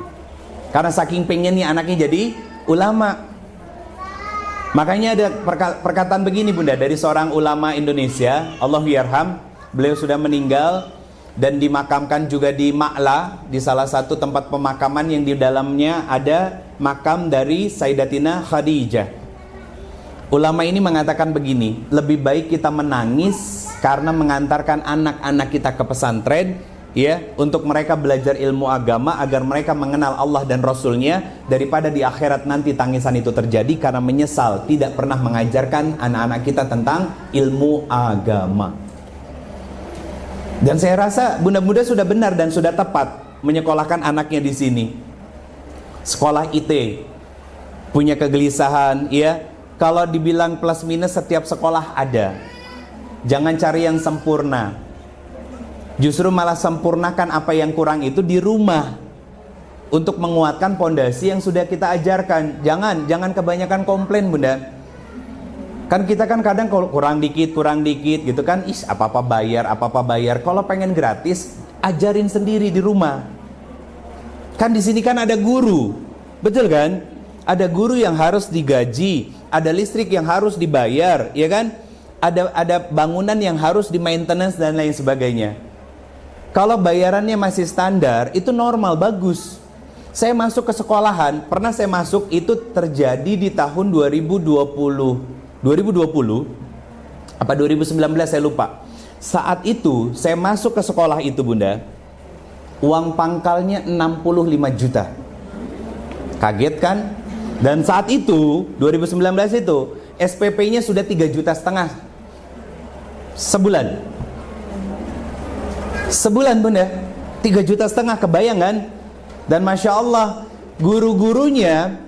karena saking pengennya anaknya jadi ulama. Makanya ada perkataan begini, Bunda, dari seorang ulama Indonesia, Allahu yarham. Beliau sudah meninggal dan dimakamkan juga di Ma'la, di salah satu tempat pemakaman yang di dalamnya ada makam dari Sayyidatina Khadijah. Ulama ini mengatakan begini, lebih baik kita menangis karena mengantarkan anak-anak kita ke pesantren, ya, untuk mereka belajar ilmu agama agar mereka mengenal Allah dan Rasulnya, daripada di akhirat nanti tangisan itu terjadi karena menyesal tidak pernah mengajarkan anak-anak kita tentang ilmu agama. Dan saya rasa bunda-bunda sudah benar dan sudah tepat menyekolahkan anaknya di sini. Sekolah IT punya kegelisahan, ya. Kalau dibilang plus minus, setiap sekolah ada. Jangan cari yang sempurna. Justru malah sempurnakan apa yang kurang itu di rumah untuk menguatkan pondasi yang sudah kita ajarkan. Jangan kebanyakan komplain, Bunda. Kan kita kan kadang kalau kurang dikit gitu kan, apa-apa bayar. Kalau pengen gratis, ajarin sendiri di rumah. Kan di sini kan ada guru. Betul kan? Ada guru yang harus digaji, ada listrik yang harus dibayar, ya kan? Ada bangunan yang harus di maintenance dan lain sebagainya. Kalau bayarannya masih standar, itu normal, bagus. Saya masuk ke sekolahan, pernah saya masuk, itu terjadi di tahun 2020 apa 2019, saya lupa. Saat itu saya masuk ke sekolah itu, Bunda, uang pangkalnya 65 juta. Kaget kan? Dan saat itu 2019 itu SPP-nya sudah 3,5 juta sebulan, Bunda. 3,5 juta, kebayang kan? Dan Masya Allah, guru-gurunya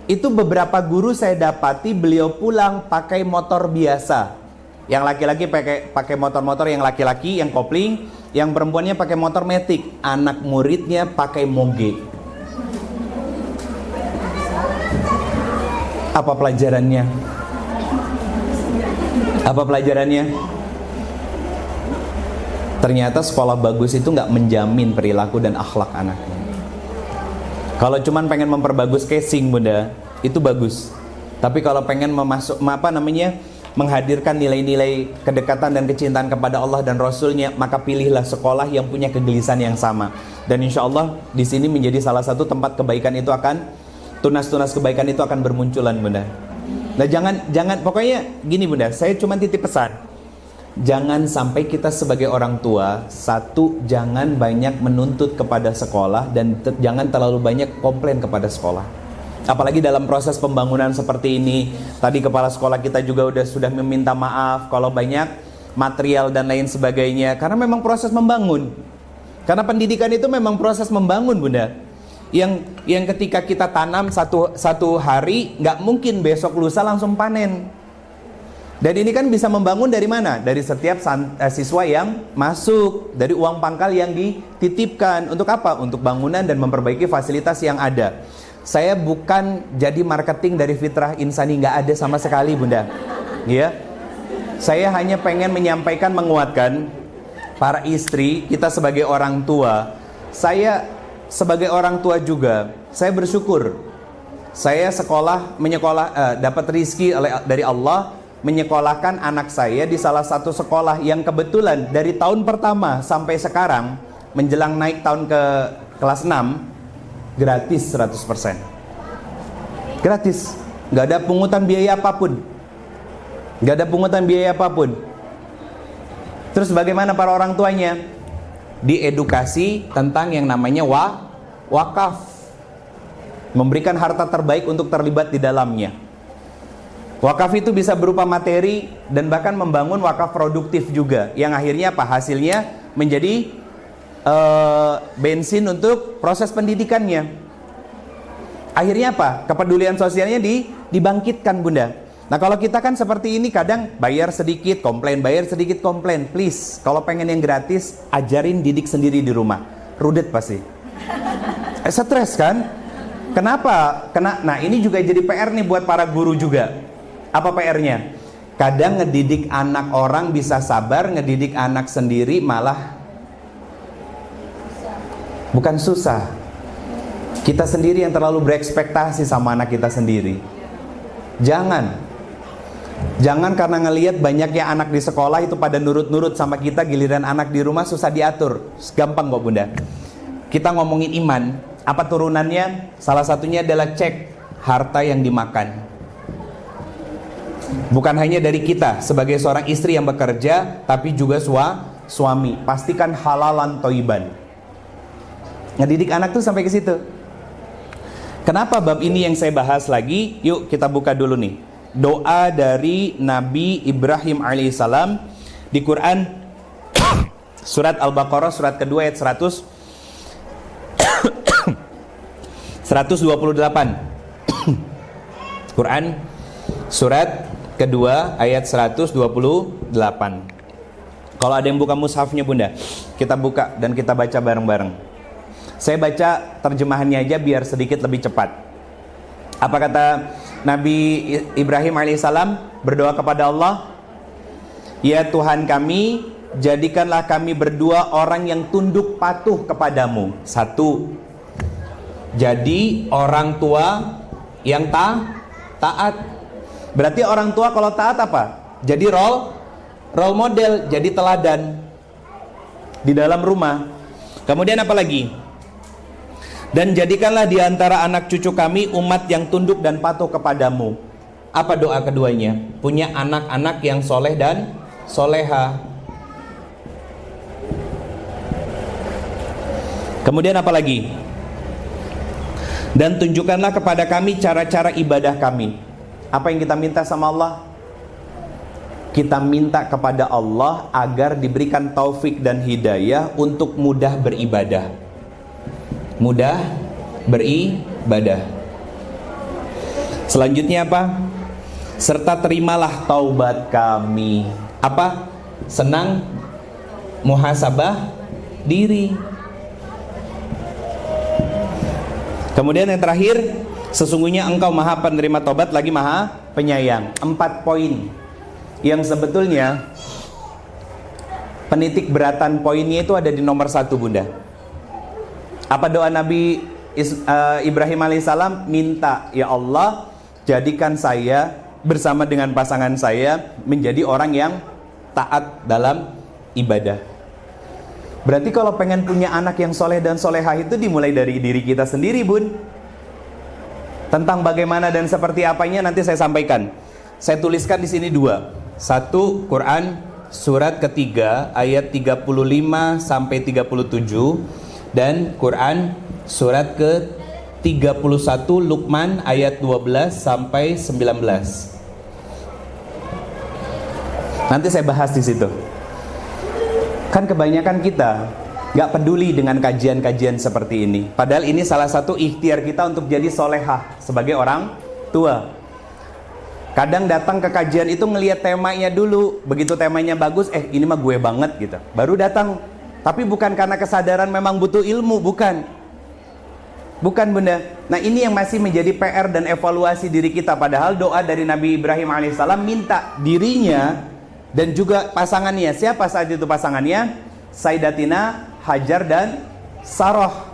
itu beberapa guru saya dapati beliau pulang pakai motor biasa. Yang laki-laki pakai motor-motor yang laki-laki yang kopling, yang perempuannya pakai motor matic. Anak muridnya pakai moge. Apa pelajarannya? Apa pelajarannya? Ternyata sekolah bagus itu nggak menjamin perilaku dan akhlak anaknya. Kalau cuman pengen memperbagus casing, Bunda, itu bagus. Tapi kalau pengen menghadirkan nilai-nilai kedekatan dan kecintaan kepada Allah dan Rasulnya, maka pilihlah sekolah yang punya kegelisahan yang sama. Dan insya Allah di sini menjadi salah satu tempat kebaikan itu akan, tunas-tunas kebaikan itu akan bermunculan, Bunda. Nah, jangan pokoknya gini, Bunda, saya cuma titip pesan. Jangan sampai kita sebagai orang tua, satu, jangan banyak menuntut kepada sekolah, dan jangan terlalu banyak komplain kepada sekolah. Apalagi dalam proses pembangunan seperti ini. Tadi kepala sekolah kita juga sudah meminta maaf kalau banyak material dan lain sebagainya, karena memang proses membangun. Karena pendidikan itu memang proses membangun, Bunda. Yang ketika kita tanam satu hari, nggak mungkin besok lusa langsung panen. Dan ini kan bisa membangun dari mana? Dari setiap siswa yang masuk, dari uang pangkal yang dititipkan. Untuk apa? Untuk bangunan dan memperbaiki fasilitas yang ada. Saya bukan jadi marketing dari Fitrah Insani, nggak ada sama sekali, Bunda. Ya, saya hanya pengen menyampaikan, menguatkan para istri, kita sebagai orang tua. Saya sebagai orang tua juga, saya bersyukur. Saya dapat rizki dari Allah, menyekolahkan anak saya di salah satu sekolah yang kebetulan dari tahun pertama sampai sekarang menjelang naik tahun ke kelas 6 gratis 100%. Gratis. nggak ada pungutan biaya apapun, nggak ada pungutan biaya apapun. Terus bagaimana para orang tuanya? Diedukasi tentang yang namanya wakaf, memberikan harta terbaik untuk terlibat di dalamnya. Wakaf itu bisa berupa materi dan bahkan membangun wakaf produktif juga, yang akhirnya apa? Hasilnya menjadi bensin untuk proses pendidikannya. Akhirnya apa? Kepedulian sosialnya dibangkitkan, Bunda. Nah, kalau kita kan seperti ini, kadang bayar sedikit komplain, bayar sedikit komplain. Please, kalau pengen yang gratis, ajarin didik sendiri di rumah. Rudet pasti. Stres kan? Kenapa? Nah, ini juga jadi PR nih buat para guru juga. Apa PR-nya? Kadang ngedidik anak orang bisa sabar, ngedidik anak sendiri malah bukan susah. Kita sendiri yang terlalu berekspektasi sama anak kita sendiri. Jangan karena ngelihat banyaknya anak di sekolah itu pada nurut-nurut sama kita, giliran anak di rumah susah diatur. Gampang kok, Bunda. Kita ngomongin iman, apa turunannya? Salah satunya adalah cek harta yang dimakan. Bukan hanya dari kita sebagai seorang istri yang bekerja, tapi juga suami. Pastikan halalan toiban. Ngedidik anak tuh sampai ke situ. Kenapa bab ini yang saya bahas lagi? Yuk kita buka dulu nih. Doa dari Nabi Ibrahim alaihissalam di Quran surat Al-Baqarah surat kedua ayat 128. Quran surat kedua ayat 128. Kalau ada yang buka mushafnya, Bunda, kita buka dan kita baca bareng-bareng. Saya baca terjemahannya aja biar sedikit lebih cepat. Apa kata Nabi Ibrahim alaihissalam berdoa kepada Allah? Ya Tuhan kami, jadikanlah kami berdua orang yang tunduk patuh kepadamu. Satu, jadi orang tua yang taat. Berarti orang tua kalau taat apa? Jadi role model, jadi teladan di dalam rumah. Kemudian apa lagi? Dan jadikanlah di antara anak cucu kami umat yang tunduk dan patuh kepadamu. Apa doa keduanya? Punya anak-anak yang soleh dan soleha. Kemudian apa lagi? Dan tunjukkanlah kepada kami cara-cara ibadah kami. Apa yang kita minta sama Allah? Kita minta kepada Allah agar diberikan taufik dan hidayah untuk mudah beribadah. Mudah beribadah. Selanjutnya apa? Serta terimalah taubat kami. Apa? Senang muhasabah diri. Kemudian yang terakhir, sesungguhnya engkau maha penerima taubat lagi maha penyayang. 4 poin yang sebetulnya penitik beratan poinnya itu ada di nomor 1, Bunda. Apa doa Nabi Ibrahim alaihissalam? Minta, ya Allah, jadikan saya bersama dengan pasangan saya menjadi orang yang taat dalam ibadah. Berarti kalau pengen punya anak yang soleh dan solehah itu dimulai dari diri kita sendiri, Bun. Tentang bagaimana dan seperti apanya nanti saya sampaikan. Saya tuliskan di sini 2. 1, Quran surat ketiga ayat 35 sampai 37. Dan Quran surat ke-31 Luqman ayat 12 sampai 19. Nanti saya bahas di situ. Kan kebanyakan kita gak peduli dengan kajian-kajian seperti ini. Padahal ini salah satu ikhtiar kita untuk jadi solehah sebagai orang tua. Kadang datang ke kajian itu ngelihat temanya dulu. Begitu temanya bagus, ini mah gue banget gitu, baru datang. Tapi bukan karena kesadaran memang butuh ilmu, bukan, Bunda. Nah, ini yang masih menjadi PR dan evaluasi diri kita. Padahal doa dari Nabi Ibrahim alaihissalam minta dirinya dan juga pasangannya. Siapa saat itu pasangannya? Sayyidatina Hajar dan Sarah.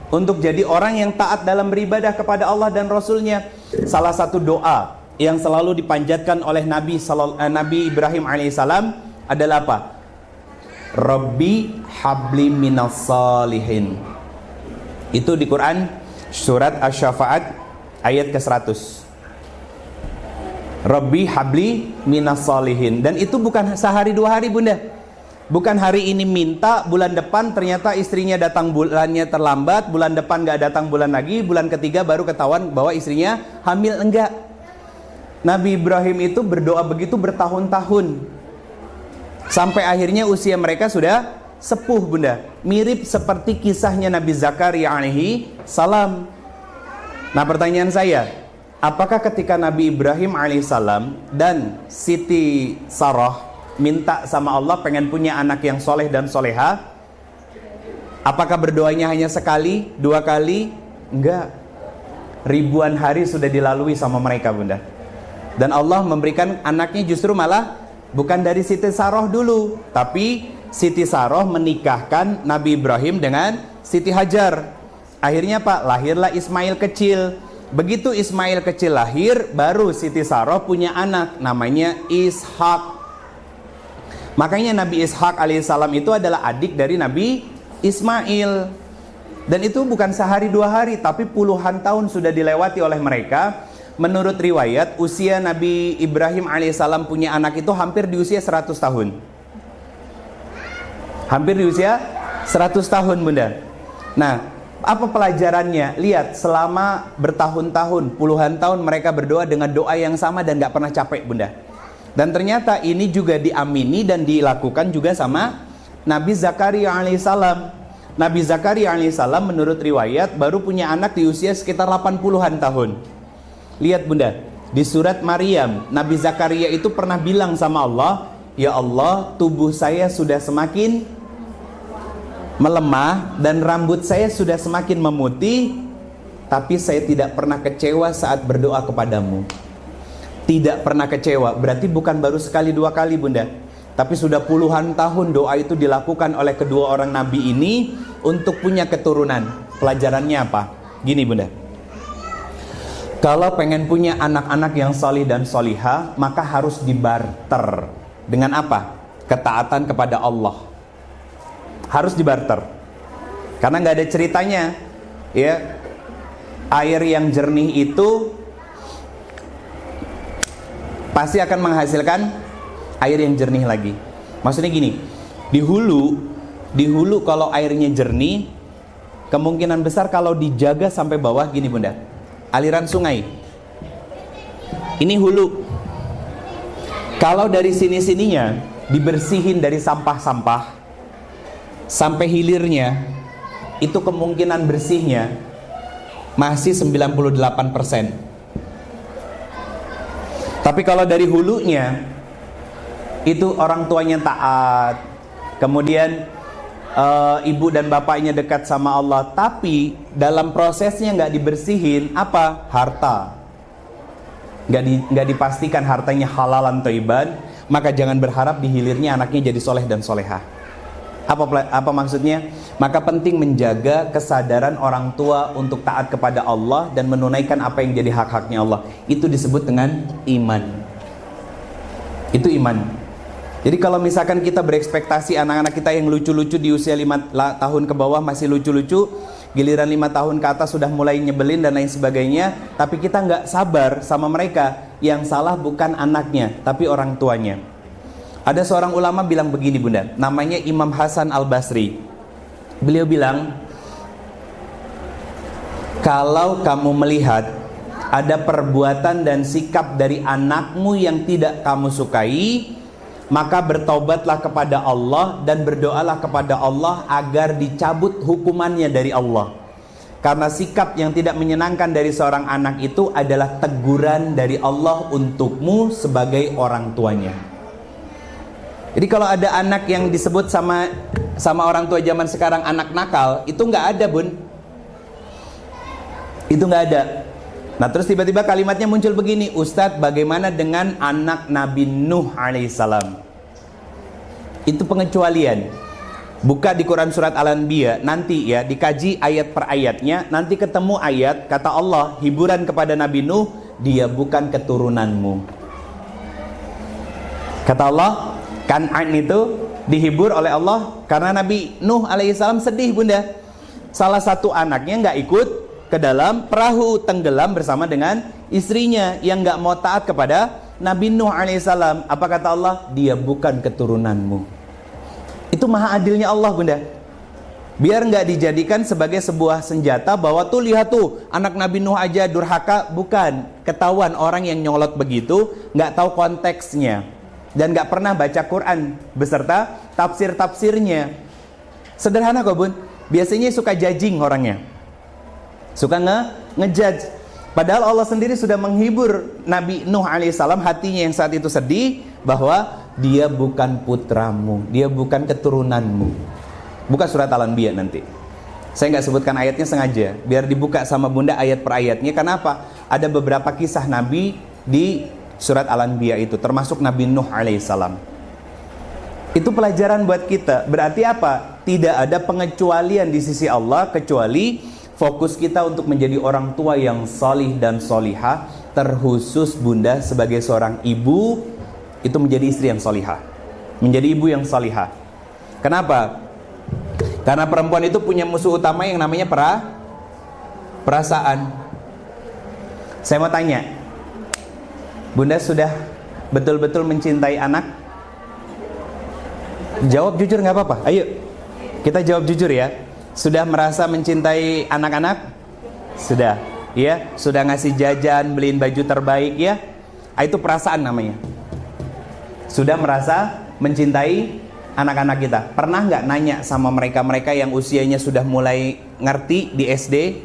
Untuk jadi orang yang taat dalam beribadah kepada Allah dan Rasulnya. Salah satu doa yang selalu dipanjatkan oleh Nabi Ibrahim alaihissalam adalah apa? Rabbi habli minas salihin. Itu di Quran surat Asy-Syafa'at ayat ke-100. Rabbi habli minas solihin. Dan itu bukan sehari dua hari bunda. Bukan hari ini minta, bulan depan ternyata istrinya datang bulannya terlambat, bulan depan gak datang bulan lagi, bulan ketiga baru ketahuan bahwa istrinya hamil. Enggak. Nabi Ibrahim itu berdoa begitu bertahun-tahun, sampai akhirnya usia mereka sudah sepuh bunda. Mirip seperti kisahnya Nabi Zakaria alaihi salam. Nah pertanyaan saya, apakah ketika Nabi Ibrahim alaihissalam dan Siti Sarah minta sama Allah pengen punya anak yang soleh dan soleha, apakah berdoanya hanya sekali, dua kali? Enggak. Ribuan hari sudah dilalui sama mereka bunda. Dan Allah memberikan anaknya justru malah bukan dari Siti Sarah dulu, tapi Siti Sarah menikahkan Nabi Ibrahim dengan Siti Hajar. Akhirnya Pak, lahirlah Ismail kecil. Begitu Ismail kecil lahir, baru Siti Sarah punya anak namanya Ishak. Makanya Nabi Ishak alaihissalam itu adalah adik dari Nabi Ismail. Dan itu bukan sehari dua hari, tapi puluhan tahun sudah dilewati oleh mereka. Menurut riwayat, usia Nabi Ibrahim alaihissalam punya anak itu hampir di usia 100 tahun. Hampir di usia 100 tahun bunda. Nah, apa pelajarannya? Lihat, selama bertahun-tahun, puluhan tahun mereka berdoa dengan doa yang sama dan gak pernah capek bunda. Dan ternyata ini juga diamini dan dilakukan juga sama Nabi Zakaria alaihissalam. Nabi Zakaria alaihissalam menurut riwayat baru punya anak di usia sekitar 80-an tahun. Lihat bunda, di surat Maryam, Nabi Zakaria itu pernah bilang sama Allah, ya Allah, tubuh saya sudah semakin melemah dan rambut saya sudah semakin memutih, tapi saya tidak pernah kecewa saat berdoa kepadamu. Tidak pernah kecewa, berarti bukan baru sekali dua kali bunda, tapi sudah puluhan tahun doa itu dilakukan oleh kedua orang nabi ini untuk punya keturunan. Pelajarannya apa? Gini bunda, kalau pengen punya anak-anak yang solih dan solihah, maka harus dibarter. Dengan apa? Ketaatan kepada Allah. Harus dibarter. Karena nggak ada ceritanya, ya, air yang jernih itu pasti akan menghasilkan air yang jernih lagi. Maksudnya gini, di hulu kalau airnya jernih, kemungkinan besar kalau dijaga sampai bawah gini bunda, aliran sungai. Ini hulu. Kalau dari sini-sininya dibersihin dari sampah-sampah sampai hilirnya, itu kemungkinan bersihnya masih 98%. Tapi kalau dari hulunya, itu orang tuanya taat, kemudian ibu dan bapaknya dekat sama Allah, tapi dalam prosesnya nggak dibersihin, apa? Harta. Nggak dipastikan hartanya halalan thayyiban, maka jangan berharap di hilirnya anaknya jadi soleh dan solehah. Apa maksudnya? Maka penting menjaga kesadaran orang tua untuk taat kepada Allah dan menunaikan apa yang jadi hak-haknya Allah. Itu disebut dengan iman. Itu iman. Jadi kalau misalkan kita berekspektasi anak-anak kita yang lucu-lucu di usia 5 tahun ke bawah masih lucu-lucu, giliran 5 tahun ke atas sudah mulai nyebelin dan lain sebagainya, tapi kita nggak sabar sama mereka, yang salah bukan anaknya, tapi orang tuanya. Ada seorang ulama bilang begini bunda, namanya Imam Hasan Al-Basri. Beliau bilang, kalau kamu melihat ada perbuatan dan sikap dari anakmu yang tidak kamu sukai, maka bertaubatlah kepada Allah dan berdoalah kepada Allah agar dicabut hukumannya dari Allah. Karena sikap yang tidak menyenangkan dari seorang anak itu adalah teguran dari Allah untukmu sebagai orang tuanya. Jadi kalau ada anak yang disebut sama orang tua zaman sekarang anak nakal, itu nggak ada bun. Itu nggak ada. Nah terus tiba-tiba kalimatnya muncul begini, Ustadz bagaimana dengan anak Nabi Nuh alaihissalam? Itu pengecualian. Buka di Quran surat Al-Anbiya, nanti ya dikaji ayat per ayatnya, nanti ketemu ayat kata Allah hiburan kepada Nabi Nuh, dia bukan keturunanmu. Kata Allah, Kan'an itu dihibur oleh Allah karena Nabi Nuh alaihissalam sedih bunda. Salah satu anaknya nggak ikut ke dalam perahu, tenggelam bersama dengan istrinya yang nggak mau taat kepada Nabi Nuh alaihissalam, apa kata Allah? Dia bukan keturunanmu. Itu maha adilnya Allah, Bunda. Biar nggak dijadikan sebagai sebuah senjata bahwa tuh lihat tuh anak Nabi Nuh aja durhaka. Bukan, ketahuan orang yang nyolot begitu nggak tahu konteksnya dan nggak pernah baca Quran beserta tafsir-tafsirnya. Sederhana kok, Bun. Biasanya suka judging orangnya, suka ngejudge. Padahal Allah sendiri sudah menghibur Nabi Nuh alaihissalam, hatinya yang saat itu sedih, bahwa dia bukan putramu, dia bukan keturunanmu. Buka surat Al-Anbiya nanti. Saya nggak sebutkan ayatnya sengaja, biar dibuka sama Bunda ayat per ayatnya. Kenapa? Ada beberapa kisah Nabi di surat Al-Anbiya itu, termasuk Nabi Nuh alaihissalam. Itu pelajaran buat kita. Berarti apa? Tidak ada pengecualian di sisi Allah, kecuali fokus kita untuk menjadi orang tua yang solih dan solihah. Terkhusus Bunda sebagai seorang ibu, itu menjadi istri yang solihah, menjadi ibu yang solihah. Kenapa? Karena perempuan itu punya musuh utama yang namanya perasaan. Saya mau tanya, Bunda sudah betul-betul mencintai anak? Jawab jujur, nggak apa-apa. Ayo, kita jawab jujur ya. Sudah merasa mencintai anak-anak? Sudah, ya. Sudah ngasih jajan, beliin baju terbaik ya. Itu perasaan namanya. Sudah merasa mencintai anak-anak kita. Pernah nggak nanya sama mereka-mereka yang usianya sudah mulai ngerti di SD,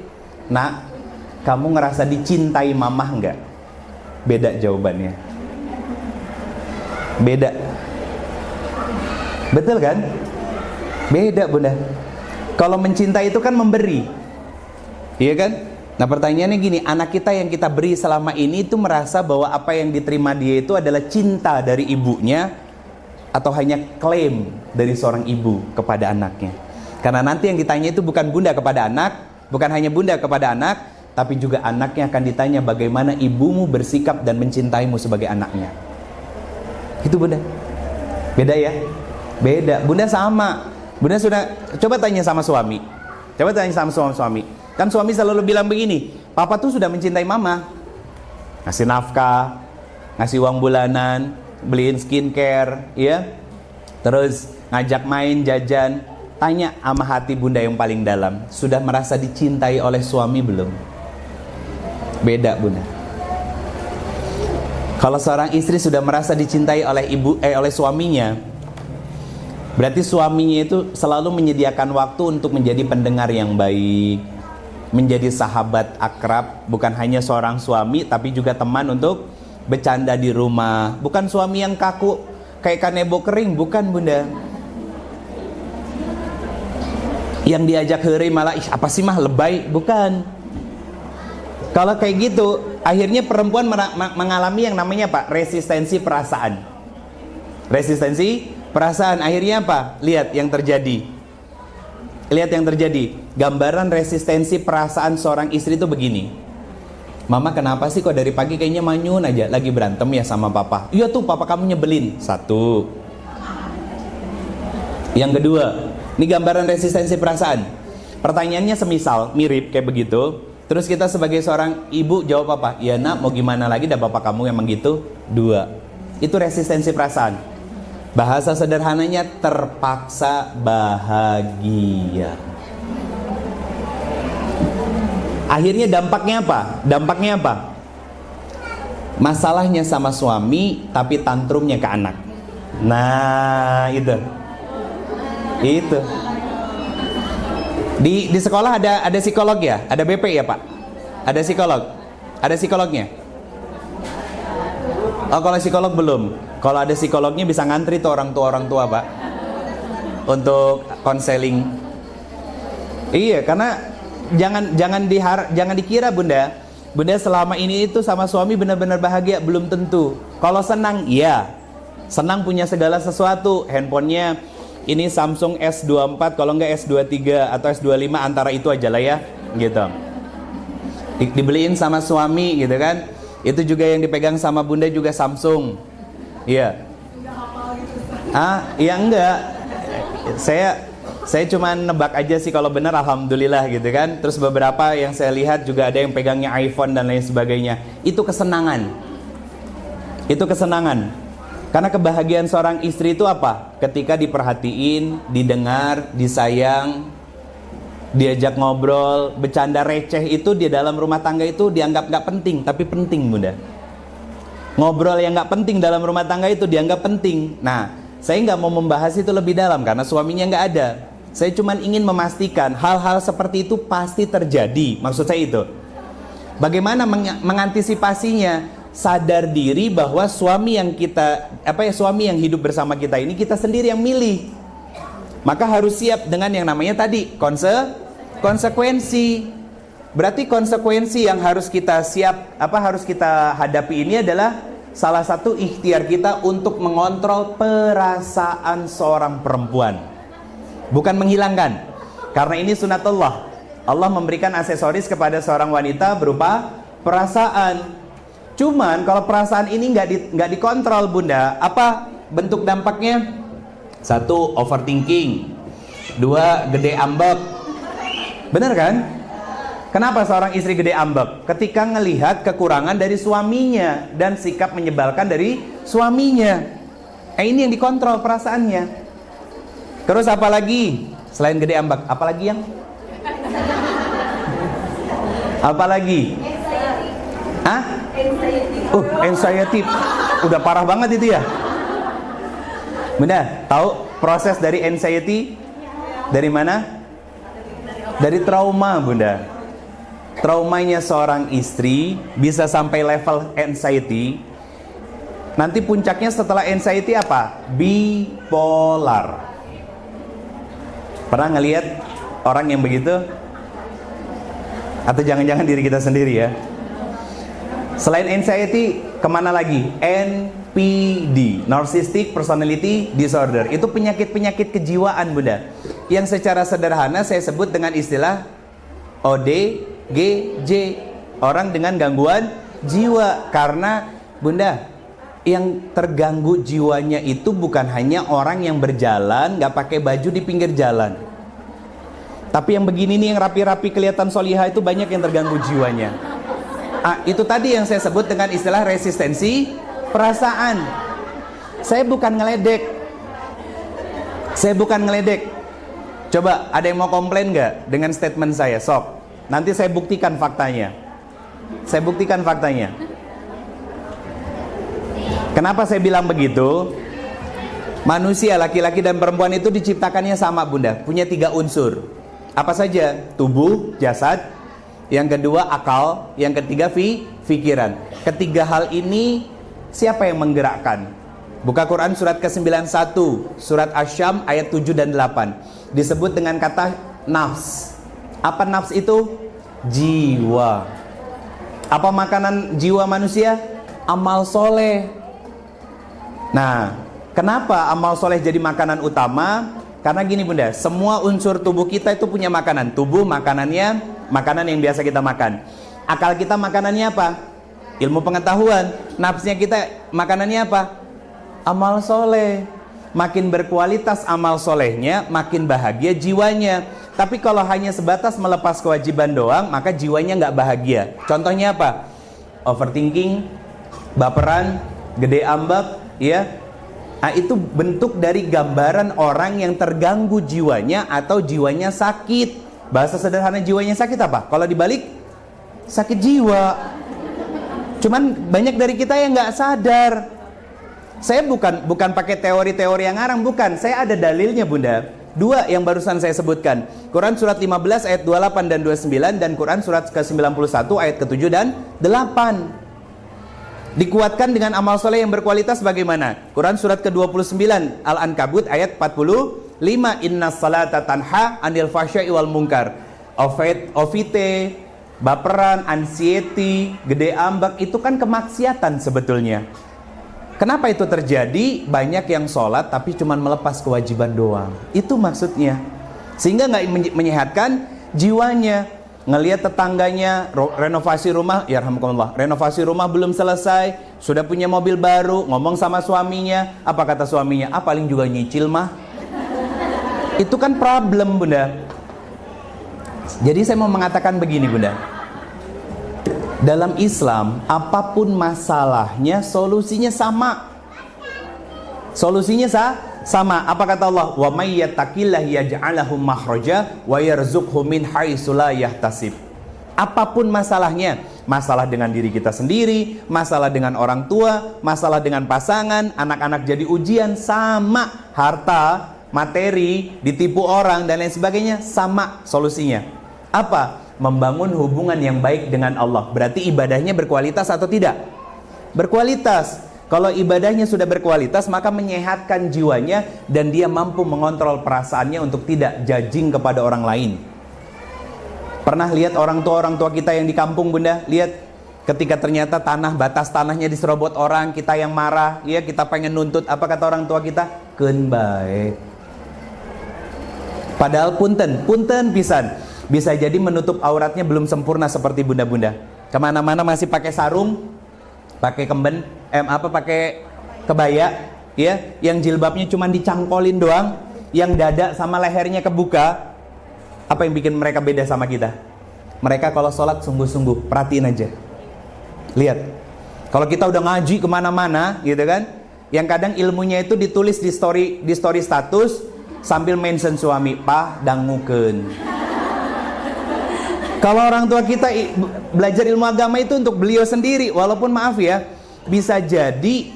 nak, kamu ngerasa dicintai mamah nggak? Beda jawabannya. Beda. Betul kan? Beda, Bunda. Kalau mencintai itu kan memberi, iya kan? Nah pertanyaannya gini, anak kita yang kita beri selama ini itu merasa bahwa apa yang diterima dia itu adalah cinta dari ibunya, atau hanya klaim dari seorang ibu kepada anaknya? Karena nanti yang ditanya itu bukan bunda kepada anak, bukan hanya bunda kepada anak, tapi juga anaknya akan ditanya bagaimana ibumu bersikap dan mencintaimu sebagai anaknya. Itu Bunda. Beda ya? Beda. Bunda sama. Bunda sudah, coba tanya sama suami. Coba tanya sama suami. Kan suami selalu bilang begini, papa tuh sudah mencintai mama, ngasih nafkah, ngasih uang bulanan, beliin skincare, ya, terus ngajak main, jajan. Tanya sama hati Bunda yang paling dalam, sudah merasa dicintai oleh suami belum? Beda, Bunda. Kalau seorang istri sudah merasa dicintai oleh oleh suaminya, berarti suaminya itu selalu menyediakan waktu untuk menjadi pendengar yang baik, menjadi sahabat akrab, bukan hanya seorang suami tapi juga teman untuk bercanda di rumah. Bukan suami yang kaku kayak kanebo kering, bukan Bunda. Yang diajak heri malah ih apa sih mah lebay, bukan. Kalau kayak gitu akhirnya perempuan mengalami yang namanya apa? Resistensi perasaan. Resistensi perasaan, akhirnya apa? Lihat yang terjadi. Lihat yang terjadi. Gambaran resistensi perasaan seorang istri itu begini. Mama kenapa sih kok dari pagi kayaknya manyun aja, lagi berantem ya sama papa? Iya tuh papa kamu nyebelin. Satu. Yang kedua, ini gambaran resistensi perasaan. Pertanyaannya semisal mirip kayak begitu. Terus kita sebagai seorang ibu jawab apa? Ya nak, mau gimana lagi, dah bapak kamu emang gitu. Dua. Itu resistensi perasaan. Bahasa sederhananya terpaksa bahagia. Akhirnya dampaknya apa? Dampaknya apa? Masalahnya sama suami, tapi tantrumnya ke anak. Nah, itu. Di sekolah ada psikolog ya? Ada BP ya, Pak? Ada psikolog? Ada psikolognya? Oh, kalau psikolog belum. Kalau ada psikolognya bisa ngantri tuh orang tua, Pak, untuk konseling. Iya, karena jangan dikira Bunda selama ini itu sama suami benar-benar bahagia, belum tentu. Kalau senang, iya. Senang punya segala sesuatu. Handphonenya ini Samsung S24, kalau enggak S23 atau S25, antara itu aja lah ya, gitu. Dibeliin sama suami gitu kan. Itu juga yang dipegang sama Bunda juga Samsung. Iya. Iya enggak. Saya cuma nebak aja sih, kalau benar alhamdulillah gitu kan. Terus beberapa yang saya lihat juga ada yang pegangnya iPhone dan lain sebagainya. Itu kesenangan. Itu kesenangan. Karena kebahagiaan seorang istri itu apa? Ketika diperhatiin, didengar, disayang, diajak ngobrol, bercanda receh, itu di dalam rumah tangga itu dianggap nggak penting, tapi penting bunda. Ngobrol yang nggak penting dalam rumah tangga itu dianggap penting. Nah, saya nggak mau membahas itu lebih dalam karena suaminya nggak ada. Saya cuma ingin memastikan hal-hal seperti itu pasti terjadi. Maksud saya itu, bagaimana mengantisipasinya? Sadar diri bahwa suami yang suami yang hidup bersama kita ini kita sendiri yang milih. Maka harus siap dengan yang namanya tadi konsekuensi. Berarti konsekuensi yang harus kita harus kita hadapi ini adalah salah satu ikhtiar kita untuk mengontrol perasaan seorang perempuan, bukan menghilangkan. Karena ini sunatullah. Allah memberikan aksesoris kepada seorang wanita berupa perasaan. Cuman kalau perasaan ini nggak dikontrol bunda, apa bentuk dampaknya? 1. Overthinking. 2. Gede ambek. Bener kan? Kenapa seorang istri gede ambek? Ketika ngelihat kekurangan dari suaminya dan sikap menyebalkan dari suaminya. Ini yang dikontrol perasaannya. Terus apa lagi? Selain gede ambek, apa lagi yang? Apa lagi? Hah? Anxiety. Udah parah banget itu ya. Bunda, tahu proses dari anxiety dari mana? Dari trauma, bunda. Traumanya seorang istri bisa sampai level anxiety. Nanti puncaknya setelah anxiety apa? Bipolar. Pernah ngelihat orang yang begitu? Atau jangan-jangan diri kita sendiri ya? Selain anxiety, kemana lagi? NPD, Narcissistic Personality Disorder. Itu penyakit-penyakit kejiwaan bunda, yang secara sederhana saya sebut dengan istilah ODGJ, orang dengan gangguan jiwa. Karena bunda, yang terganggu jiwanya itu bukan hanya orang yang berjalan gak pakai baju di pinggir jalan, tapi yang begini nih, yang rapi-rapi kelihatan solihah, itu banyak yang terganggu jiwanya. Itu tadi yang saya sebut dengan istilah resistensi perasaan. Saya bukan ngeledek. Coba ada yang mau komplain nggak dengan statement saya? Sok, nanti saya buktikan faktanya. Kenapa saya bilang begitu? Manusia laki-laki dan perempuan itu diciptakannya sama bunda, punya 3 unsur. Apa saja? Tubuh, jasad. Yang kedua akal, yang ketiga pikiran. Ketiga hal ini siapa yang menggerakkan? Buka Quran surat ke-91, surat Asy-Syam ayat 7 dan 8. Disebut dengan kata nafs. Apa nafs itu? Jiwa. Apa makanan jiwa manusia? Amal soleh. Nah, kenapa amal soleh jadi makanan utama? Karena gini bunda, semua unsur tubuh kita itu punya makanan. Tubuh makanannya makanan yang biasa kita makan. Akal kita makanannya apa? Ilmu pengetahuan. Nafsnya kita makanannya apa? Amal soleh. Makin berkualitas amal solehnya, makin bahagia jiwanya. Tapi kalau hanya sebatas melepas kewajiban doang, maka jiwanya nggak bahagia. Contohnya apa? Overthinking, baperan, gede ambek, ya. Nah, itu bentuk dari gambaran orang yang terganggu jiwanya atau jiwanya sakit. Bahasa sederhana jiwanya sakit apa? Kalau dibalik, sakit jiwa. Cuman banyak dari kita yang nggak sadar. Saya bukan pakai teori-teori yang ngarang, bukan. Saya ada dalilnya bunda. 2 yang barusan saya sebutkan. Quran surat 15 ayat 28 dan 29 dan Quran surat ke-91 ayat ke-7 dan 8. Dikuatkan dengan amal soleh yang berkualitas bagaimana? Quran surat ke-29 Al-Ankabut ayat 45. Innas salata tanha anil fahsya'i wal munkar. Ovite, baperan, anxiety, gede ambek, itu kan kemaksiatan sebetulnya. Kenapa itu terjadi? Banyak yang sholat tapi cuma melepas kewajiban doang. Itu maksudnya. Sehingga nggak menyehatkan jiwanya. Ngelihat tetangganya renovasi rumah, ya rahmukumullah, renovasi rumah belum selesai, sudah punya mobil baru, ngomong sama suaminya, apa kata suaminya? Paling juga nyicil mah. Itu kan problem bunda. Jadi saya mau mengatakan begini bunda, Dalam Islam, apapun masalahnya, solusinya sama. Solusinya sama. Apa kata Allah? Wa may yattaqillah yaj'alhu makhraja wa yarzuqhu min haitsu la yahtasib. Apapun masalahnya, masalah dengan diri kita sendiri, masalah dengan orang tua, masalah dengan pasangan, anak-anak jadi ujian, sama. Harta, materi, ditipu orang dan lain sebagainya, sama solusinya. Apa? Membangun hubungan yang baik dengan Allah. Berarti ibadahnya berkualitas atau tidak? Berkualitas. Kalau ibadahnya sudah berkualitas, maka menyehatkan jiwanya dan dia mampu mengontrol perasaannya untuk tidak judging kepada orang lain. Pernah lihat orang tua kita yang di kampung, Bunda? Lihat ketika ternyata batas tanahnya diserobot orang, kita yang marah, ya, kita pengen nuntut, apa kata orang tua kita? Keun bae. Padahal punten pisan. Bisa jadi menutup auratnya belum sempurna seperti bunda-bunda. Kemana-mana masih pakai sarung, pakai kemben, pakai kebaya, ya, yang jilbabnya cuma dicangkolin doang, yang dada sama lehernya kebuka. Apa yang bikin mereka beda sama kita? Mereka kalau sholat sungguh-sungguh, perhatiin aja. Lihat, kalau kita udah ngaji kemana-mana, gitu kan, yang kadang ilmunya itu ditulis di story status sambil mention suami, pah dangukeun. Kalau orang tua kita belajar ilmu agama itu untuk beliau sendiri, walaupun maaf ya, bisa jadi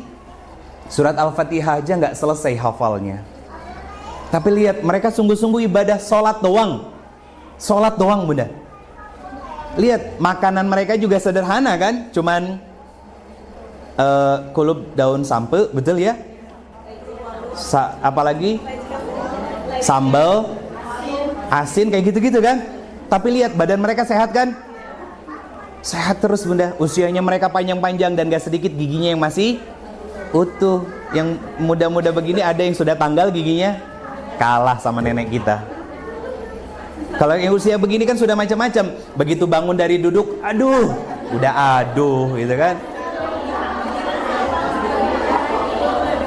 surat Al-Fatihah aja nggak selesai hafalnya. Tapi lihat, mereka sungguh-sungguh ibadah sholat doang, Bunda. Lihat, makanan mereka juga sederhana kan, cuman kulub daun sampe, betul ya? Apalagi sambal, asin, kayak gitu-gitu kan? Tapi lihat, badan mereka sehat kan? Sehat terus, Bunda. Usianya mereka panjang-panjang dan gak sedikit giginya yang masih utuh. Yang muda-muda begini ada yang sudah tanggal giginya, kalah sama nenek kita. Kalau yang usia begini kan sudah macam-macam. Begitu bangun dari duduk, udah gitu kan?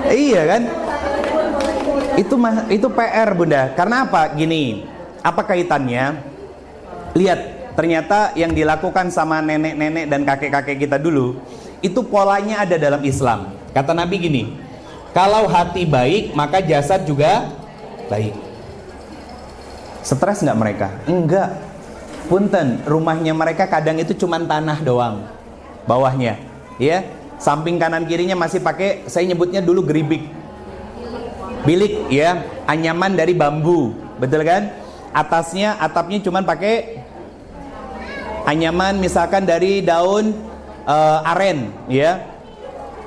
Iya kan? Itu PR, Bunda. Karena apa? Gini, apa kaitannya? Lihat, ternyata yang dilakukan sama nenek-nenek dan kakek-kakek kita dulu, itu polanya ada dalam Islam. Kata Nabi gini, kalau hati baik, maka jasad juga baik. Stres nggak mereka? Enggak. Punten, rumahnya mereka kadang itu cuma tanah doang, bawahnya, ya. Samping kanan kirinya masih pakai, saya nyebutnya dulu geribik, bilik, ya, anyaman dari bambu, betul kan? Atapnya cuma pakai anyaman misalkan dari daun aren, ya,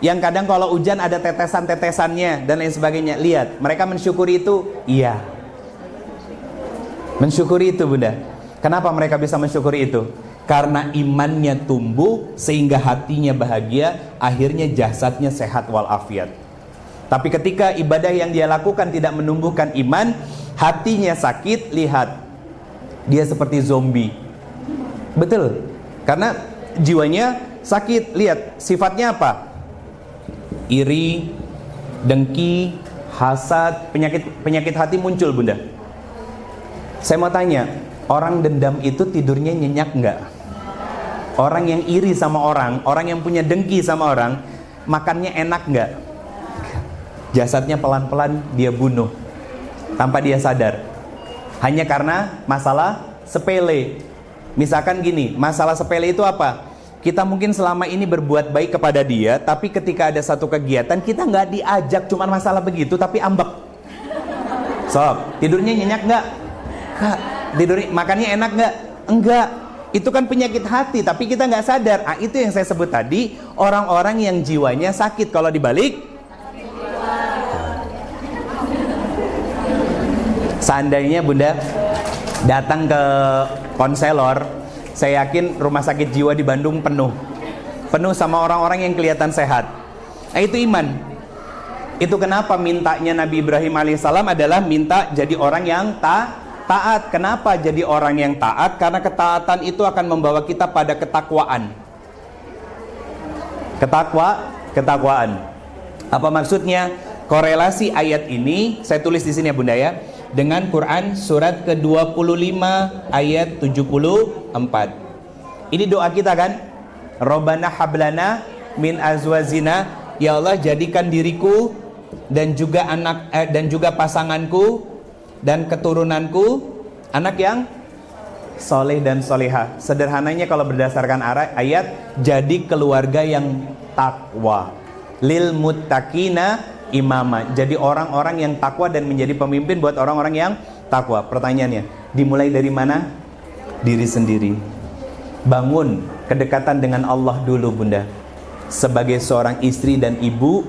yang kadang kalau hujan ada tetesan-tetesannya dan lain sebagainya. Lihat, mereka mensyukuri itu, iya, mensyukuri itu, Bunda. Kenapa mereka bisa mensyukuri itu? Karena imannya tumbuh sehingga hatinya bahagia, akhirnya jasadnya sehat walafiat. Tapi ketika ibadah yang dia lakukan tidak menumbuhkan iman, hatinya sakit, lihat, dia seperti zombie. Betul, karena jiwanya sakit. Lihat, sifatnya apa? Iri, dengki, hasad, penyakit hati muncul, Bunda. Saya mau tanya, orang dendam itu tidurnya nyenyak nggak? Orang yang iri sama orang yang punya dengki sama orang, makannya enak nggak? Jasadnya pelan-pelan dia bunuh tanpa dia sadar, hanya karena masalah sepele. Misalkan gini, masalah sepele itu apa? Kita mungkin selama ini berbuat baik kepada dia, tapi ketika ada satu kegiatan kita nggak diajak, cuman masalah begitu tapi ambek. Sob, tidurnya nyenyak nggak? Kak, makannya enak nggak? Enggak. Itu kan penyakit hati, tapi kita nggak sadar. Itu yang saya sebut tadi, orang-orang yang jiwanya sakit. Kalau dibalik, seandainya Bunda datang ke konselor, saya yakin rumah sakit jiwa di Bandung penuh sama orang-orang yang kelihatan sehat. Itu iman. Itu kenapa mintanya Nabi Ibrahim alaihissalam adalah minta jadi orang yang taat. Kenapa jadi orang yang taat? Karena ketaatan itu akan membawa kita pada ketakwaan. Ketakwaan. Apa maksudnya? Korelasi ayat ini saya tulis di sini ya, Bunda, ya, dengan Quran surat ke-25 ayat 74. Ini doa kita kan? Rabbana hablana min azwajina, ya Allah jadikan diriku dan juga dan juga pasanganku dan keturunanku anak yang soleh dan soleha. Sederhananya kalau berdasarkan ayat, jadi keluarga yang takwa. Lil muttaqina imama, jadi orang-orang yang takwa dan menjadi pemimpin buat orang-orang yang takwa. Pertanyaannya, dimulai dari mana? Diri sendiri. Bangun kedekatan dengan Allah dulu bunda, sebagai seorang istri dan ibu.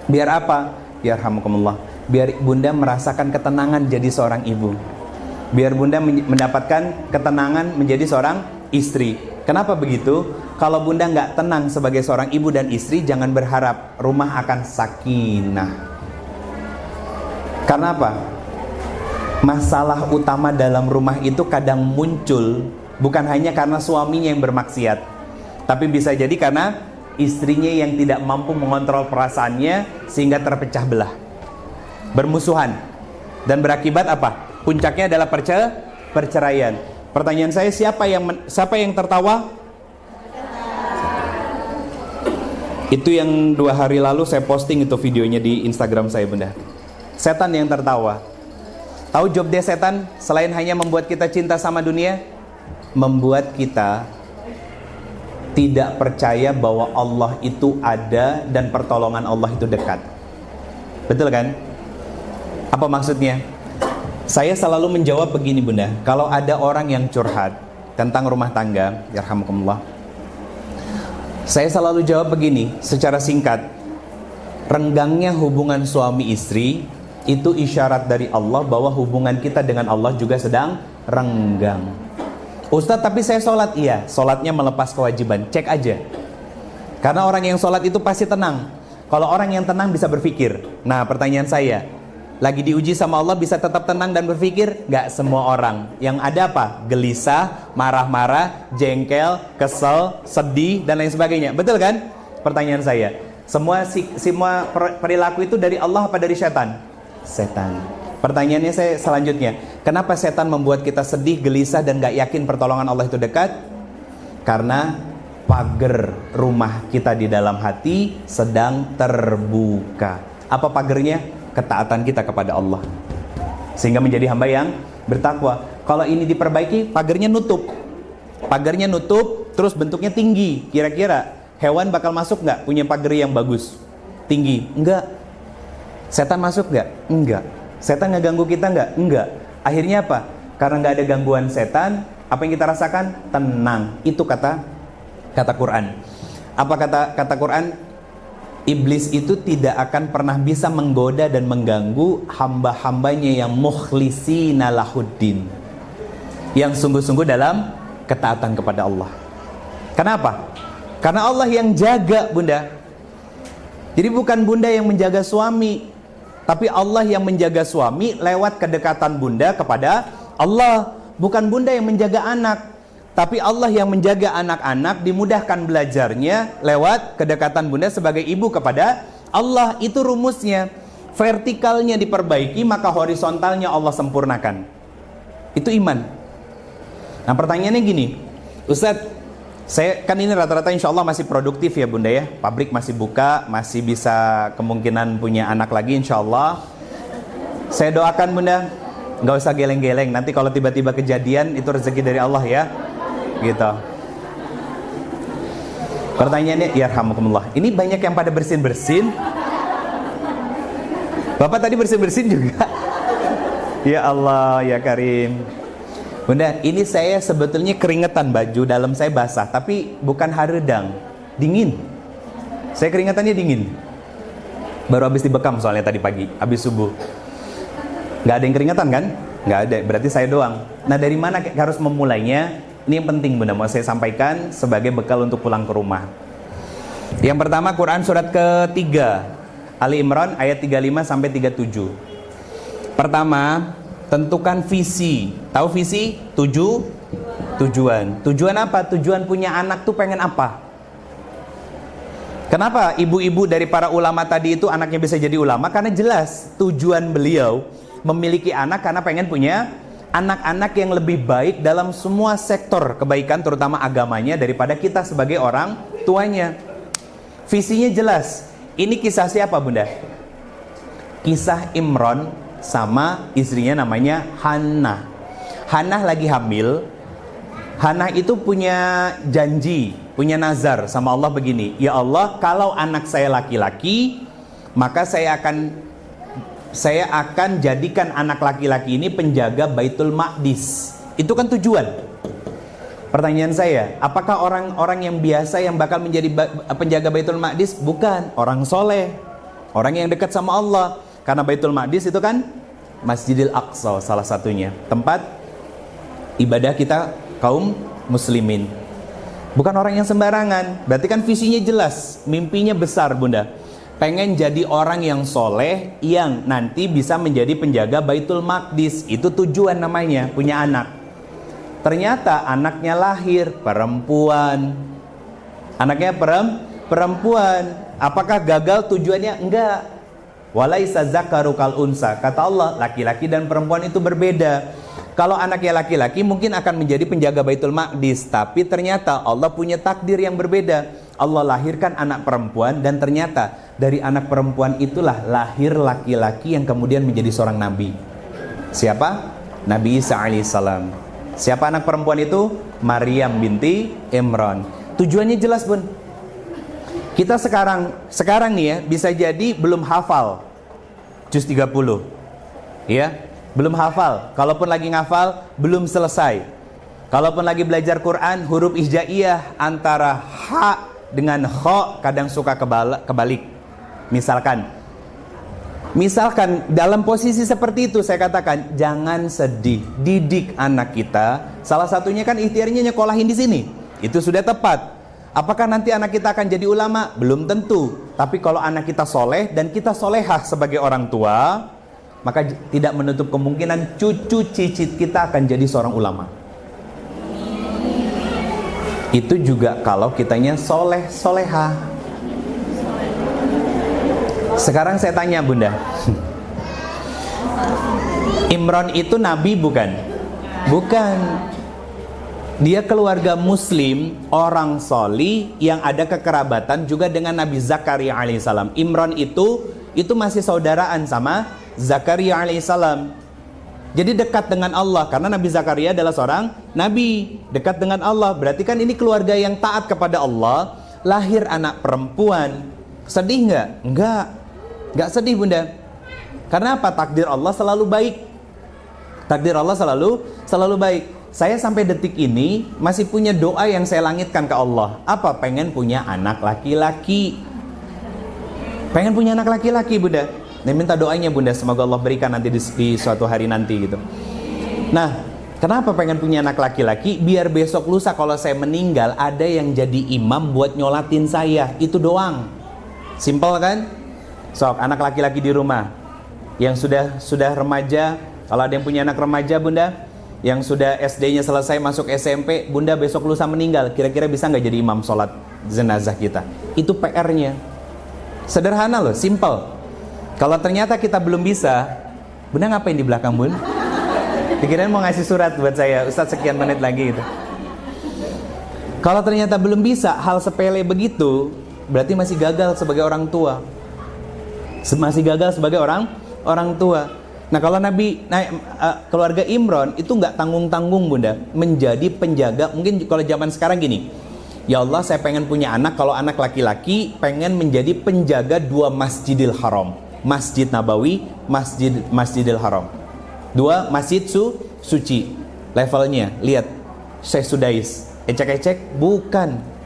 Biar apa? Yarhamukumullah, biar bunda merasakan ketenangan jadi seorang ibu, biar bunda mendapatkan ketenangan menjadi seorang istri. Kenapa begitu? Kalau bunda nggak tenang sebagai seorang ibu dan istri, jangan berharap rumah akan sakinah. Karena apa? Masalah utama dalam rumah itu kadang muncul bukan hanya karena suaminya yang bermaksiat, tapi bisa jadi karena istrinya yang tidak mampu mengontrol perasaannya sehingga terpecah belah, bermusuhan, dan berakibat apa? Puncaknya adalah perceraian. Pertanyaan saya, siapa yang tertawa? Itu yang 2 hari lalu saya posting itu videonya di Instagram saya bunda. Setan yang tertawa. Tahu job dia setan selain hanya membuat kita cinta sama dunia, membuat kita tidak percaya bahwa Allah itu ada dan pertolongan Allah itu dekat. Betul kan? Apa maksudnya? Saya selalu menjawab begini bunda, kalau ada orang yang curhat tentang rumah tangga, yarhamukumullah, saya selalu jawab begini secara singkat, renggangnya hubungan suami istri itu isyarat dari Allah bahwa hubungan kita dengan Allah juga sedang renggang. Ustadz, tapi saya sholat. Iya, sholatnya melepas kewajiban, cek aja. Karena orang yang sholat itu pasti tenang. Kalau orang yang tenang bisa berpikir. Nah pertanyaan saya, lagi diuji sama Allah bisa tetap tenang dan berpikir? Gak semua orang. Yang ada apa? Gelisah, marah-marah, jengkel, kesel, sedih, dan lain sebagainya. Betul kan? Pertanyaan saya, semua perilaku itu dari Allah apa dari setan? Setan. Pertanyaannya saya selanjutnya, kenapa setan membuat kita sedih, gelisah, dan gak yakin pertolongan Allah itu dekat? Karena pagar rumah kita di dalam hati sedang terbuka. Apa pagernya? Ketaatan kita kepada Allah, sehingga menjadi hamba yang bertakwa. Kalau ini diperbaiki, pagarnya nutup. Pagarnya nutup, terus bentuknya tinggi. Kira-kira hewan bakal masuk nggak punya pagar yang bagus, tinggi? Enggak. Setan masuk nggak? Enggak. Setan ngeganggu kita nggak? Enggak. Akhirnya apa? Karena nggak ada gangguan setan, apa yang kita rasakan? Tenang. Itu kata Quran. Apa kata Quran? Iblis itu tidak akan pernah bisa menggoda dan mengganggu hamba-hambanya yang mukhlisina lahuddin, yang sungguh-sungguh dalam ketaatan kepada Allah. Kenapa? Karena Allah yang jaga bunda. Jadi bukan bunda yang menjaga suami, tapi Allah yang menjaga suami lewat kedekatan bunda kepada Allah. Bukan bunda yang menjaga anak, tapi Allah yang menjaga anak-anak, dimudahkan belajarnya lewat kedekatan bunda sebagai ibu kepada Allah. Itu rumusnya. Vertikalnya diperbaiki, maka horizontalnya Allah sempurnakan. Itu iman. Nah pertanyaannya gini, Ustadz, saya kan ini rata-rata insya Allah masih produktif ya bunda ya. Pabrik masih buka, masih bisa kemungkinan punya anak lagi insya Allah. Saya doakan bunda, nggak usah geleng-geleng. Nanti kalau tiba-tiba kejadian, itu rezeki dari Allah ya. Gitu. Pertanyaannya, yarhamukumullah, ini banyak yang pada bersin-bersin. Bapak tadi bersin-bersin juga. Ya Allah, ya Karim. Bunda, ini saya sebetulnya keringetan, baju dalam saya basah, tapi bukan haredang, dingin. Saya keringetannya dingin. Baru habis dibekam soalnya tadi pagi, habis subuh. Gak ada yang keringetan kan? Gak ada, berarti saya doang. Nah dari mana harus memulainya? Ini yang penting bunda, mau saya sampaikan sebagai bekal untuk pulang ke rumah. Yang pertama, Quran surat ketiga, Ali Imran ayat 35 sampai 37. Pertama, tentukan visi. Tahu visi? Tujuan. Tujuan apa? Tujuan punya anak tuh pengen apa? Kenapa ibu-ibu dari para ulama tadi itu anaknya bisa jadi ulama? Karena jelas tujuan beliau memiliki anak karena pengen punya anak-anak yang lebih baik dalam semua sektor kebaikan, terutama agamanya, daripada kita sebagai orang tuanya. Visinya jelas. Ini kisah siapa, Bunda? Kisah Imran sama istrinya namanya Hannah. Hannah lagi hamil. Hannah itu punya janji, punya nazar sama Allah begini, ya Allah, kalau anak saya laki-laki, maka saya akan jadikan anak laki-laki ini penjaga Baitul Maqdis. Itu kan tujuan. Pertanyaan saya, apakah orang-orang yang biasa yang bakal menjadi penjaga Baitul Maqdis? Bukan, orang soleh, orang yang dekat sama Allah. Karena Baitul Maqdis itu kan Masjidil Aqsa salah satunya, tempat ibadah kita kaum muslimin. Bukan orang yang sembarangan. Berarti kan visinya jelas, mimpinya besar, Bunda. Pengen jadi orang yang soleh yang nanti bisa menjadi penjaga Baitul Maqdis. Itu tujuan namanya, punya anak. Ternyata anaknya lahir perempuan. Anaknya perempuan. Apakah gagal tujuannya? Enggak. Walaisa zakaru kal unsa. Kata Allah, laki-laki dan perempuan itu berbeda. Kalau anaknya laki-laki mungkin akan menjadi penjaga Baitul Maqdis, tapi ternyata Allah punya takdir yang berbeda. Allah lahirkan anak perempuan, dan ternyata dari anak perempuan itulah lahir laki-laki yang kemudian menjadi seorang nabi. Siapa? Nabi Isa alaihissalam. Siapa anak perempuan itu? Maryam binti Imran. Tujuannya jelas, Bun. Kita sekarang nih ya, bisa jadi belum hafal juz 30. Ya, belum hafal. Kalaupun lagi ngafal, belum selesai. Kalaupun lagi belajar Quran, huruf hijaiyah antara ha dengan kho kadang suka kebalik. Misalkan dalam posisi seperti itu, saya katakan jangan sedih, didik anak kita. Salah satunya kan ikhtiarnya nyekolahin di sini. Itu sudah tepat. Apakah nanti anak kita akan jadi ulama? Belum tentu. Tapi kalau anak kita soleh dan kita solehah sebagai orang tua, maka tidak menutup kemungkinan cucu cicit kita akan jadi seorang ulama. Itu juga kalau kitanya soleh solehah. Sekarang saya tanya, Bunda, Imran itu nabi bukan? Bukan. Dia keluarga muslim, orang soli yang ada kekerabatan juga dengan Nabi Zakaria alaihissalam. Imran itu masih saudaraan sama Zakaria alaihissalam. Jadi dekat dengan Allah, karena Nabi Zakaria adalah seorang nabi, dekat dengan Allah. Berarti kan ini keluarga yang taat kepada Allah. Lahir anak perempuan, sedih nggak? Nggak sedih, Bunda. Karena apa? Takdir Allah selalu baik. Takdir Allah selalu baik. Saya sampai detik ini masih punya doa yang saya langitkan ke Allah. Apa? Pengen punya anak laki-laki. Pengen punya anak laki-laki, Bunda. Nah, minta doanya, Bunda, semoga Allah berikan nanti di suatu hari nanti gitu. Nah, kenapa pengen punya anak laki-laki? Biar besok lusa kalau saya meninggal ada yang jadi imam buat nyolatin saya. Itu doang. Simpel kan? Sok, anak laki-laki di rumah yang sudah remaja, kalau ada yang punya anak remaja, Bunda, yang sudah SD-nya selesai masuk SMP, Bunda besok lusa meninggal, kira-kira bisa nggak jadi imam sholat jenazah kita? Itu PR-nya. Sederhana loh, simple. Kalau ternyata kita belum bisa, Bunda ngapain di belakang, Bun? Dikirain mau ngasih surat buat saya, Ustadz sekian menit lagi gitu. Kalau ternyata belum bisa, hal sepele begitu, berarti masih gagal sebagai orang tua. Masih gagal sebagai orang tua. Nah, kalau keluarga Imran itu nggak tanggung-tanggung, Bunda, menjadi penjaga. Mungkin kalau zaman sekarang gini, ya Allah, saya pengen punya anak, kalau anak laki-laki pengen menjadi penjaga 2 Masjidil Haram, Masjid Nabawi, Masjidil Haram, 2 masjid suci. Levelnya, lihat, Syekh Sudais, ecek-ecek, bukan.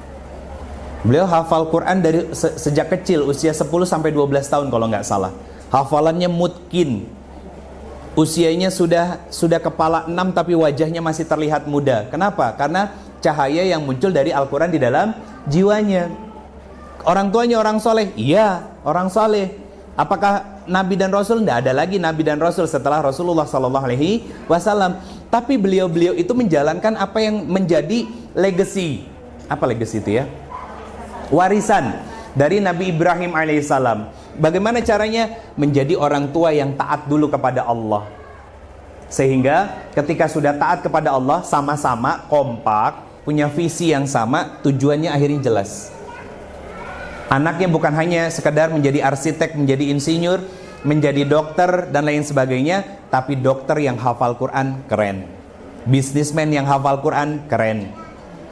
Beliau hafal Quran dari sejak kecil, usia 10 sampai 12 tahun kalau nggak salah. Hafalannya mutkin. Usianya sudah kepala 6 tapi wajahnya masih terlihat muda. Kenapa? Karena cahaya yang muncul dari Al-Quran di dalam jiwanya. Orang tuanya orang soleh? Iya, orang soleh. Apakah Nabi dan Rasul? Tidak ada lagi Nabi dan Rasul setelah Rasulullah SAW. Tapi beliau-beliau itu menjalankan apa yang menjadi legacy. Apa legacy itu ya? Warisan dari Nabi Ibrahim alaihissalam. Bagaimana caranya? Menjadi orang tua yang taat dulu kepada Allah. Sehingga ketika sudah taat kepada Allah, sama-sama kompak, punya visi yang sama, tujuannya akhirnya jelas. Anaknya bukan hanya sekedar menjadi arsitek, menjadi insinyur, menjadi dokter dan lain sebagainya, tapi dokter yang hafal Quran keren, bisnismen yang hafal Quran keren,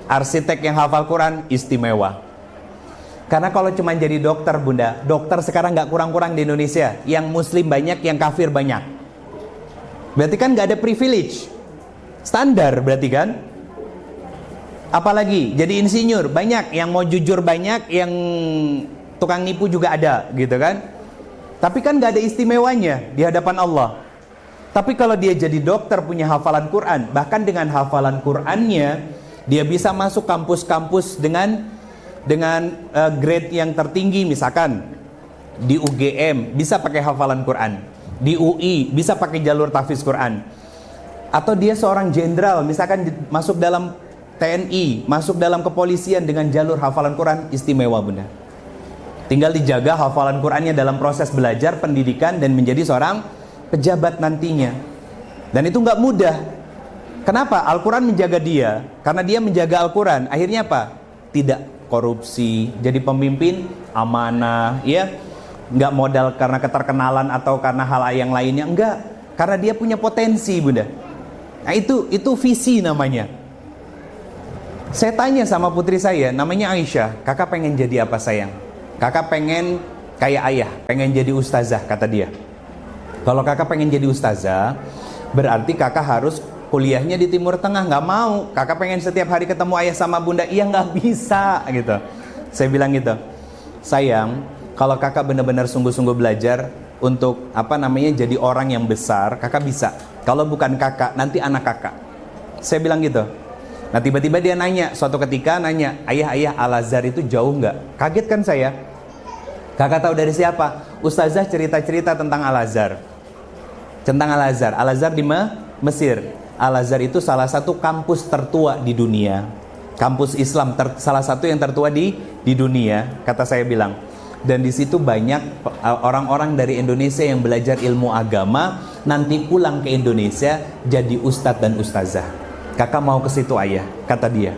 arsitek yang hafal Quran istimewa. Karena kalau cuma jadi dokter, bunda, dokter sekarang nggak kurang-kurang di Indonesia, yang muslim banyak, yang kafir banyak. Berarti kan nggak ada privilege, standar berarti kan. Apalagi jadi insinyur banyak, yang mau jujur banyak, yang tukang nipu juga ada, gitu kan. Tapi kan nggak ada istimewanya di hadapan Allah. Tapi kalau dia jadi dokter punya hafalan Quran, bahkan dengan hafalan Qurannya dia bisa masuk kampus-kampus dengan grade yang tertinggi, misalkan di UGM bisa pakai hafalan Quran, di UI bisa pakai jalur tahfiz Quran, atau dia seorang jenderal misalkan masuk dalam TNI, masuk dalam kepolisian dengan jalur hafalan Quran, istimewa bunda. Tinggal dijaga hafalan Qurannya dalam proses belajar, pendidikan, dan menjadi seorang pejabat nantinya. Dan itu nggak mudah. Kenapa? Al-Quran menjaga dia. Karena dia menjaga Al-Quran, akhirnya apa? Tidak korupsi, jadi pemimpin amanah, ya. Nggak modal karena keterkenalan atau karena hal yang lainnya, enggak. Karena dia punya potensi bunda. Nah itu visi namanya. Saya tanya sama putri saya, namanya Aisyah, kakak pengen jadi apa sayang? Kakak pengen kayak ayah, pengen jadi ustazah, kata dia. Kalau kakak pengen jadi ustazah, berarti kakak harus kuliahnya di Timur Tengah. Nggak mau, kakak pengen setiap hari ketemu ayah sama bunda. Iya nggak bisa gitu. Saya bilang gitu, sayang, kalau kakak benar-benar sungguh-sungguh belajar untuk jadi orang yang besar, kakak bisa. Kalau bukan kakak, nanti anak kakak. Saya bilang gitu. Nah tiba-tiba dia nanya, suatu ketika nanya, ayah Al-Azhar itu jauh nggak? Kaget kan saya. Kakak tahu dari siapa? Ustazah cerita-cerita tentang Al-Azhar. Tentang Al-Azhar. Al-Azhar di Mesir. Al-Azhar itu salah satu kampus tertua di dunia. Kampus Islam salah satu yang tertua di dunia, kata saya bilang. Dan di situ banyak orang-orang dari Indonesia yang belajar ilmu agama, nanti pulang ke Indonesia jadi ustadz dan ustazah. Kakak mau ke situ ayah, kata dia.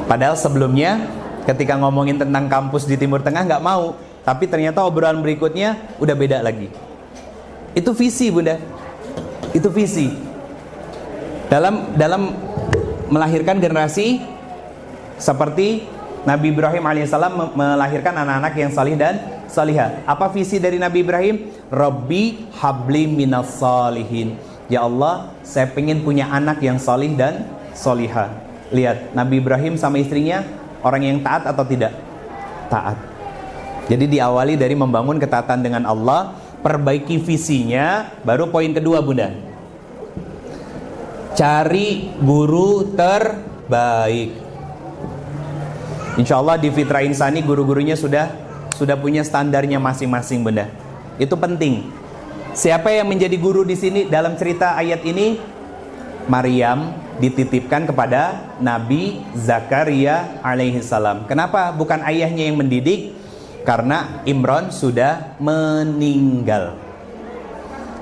Padahal sebelumnya ketika ngomongin tentang kampus di Timur Tengah nggak mau, tapi ternyata obrolan berikutnya udah beda lagi. Itu visi bunda, itu visi dalam melahirkan generasi seperti Nabi Ibrahim alaihissalam melahirkan anak-anak yang salih dan salihah. Apa visi dari Nabi Ibrahim? Rabbi habli minas salihin. Ya Allah, saya pengen punya anak yang salih dan salihah. Lihat, Nabi Ibrahim sama istrinya orang yang taat atau tidak? Taat. Jadi diawali dari membangun ketaatan dengan Allah, perbaiki visinya, baru poin kedua bunda. Cari guru terbaik. Insya Allah di Fitra Insani guru-gurunya sudah punya standarnya masing-masing bunda. Itu penting. Siapa yang menjadi guru di sini dalam cerita ayat ini? Maryam dititipkan kepada Nabi Zakaria alaihissalam. Kenapa bukan ayahnya yang mendidik? Karena Imran sudah meninggal.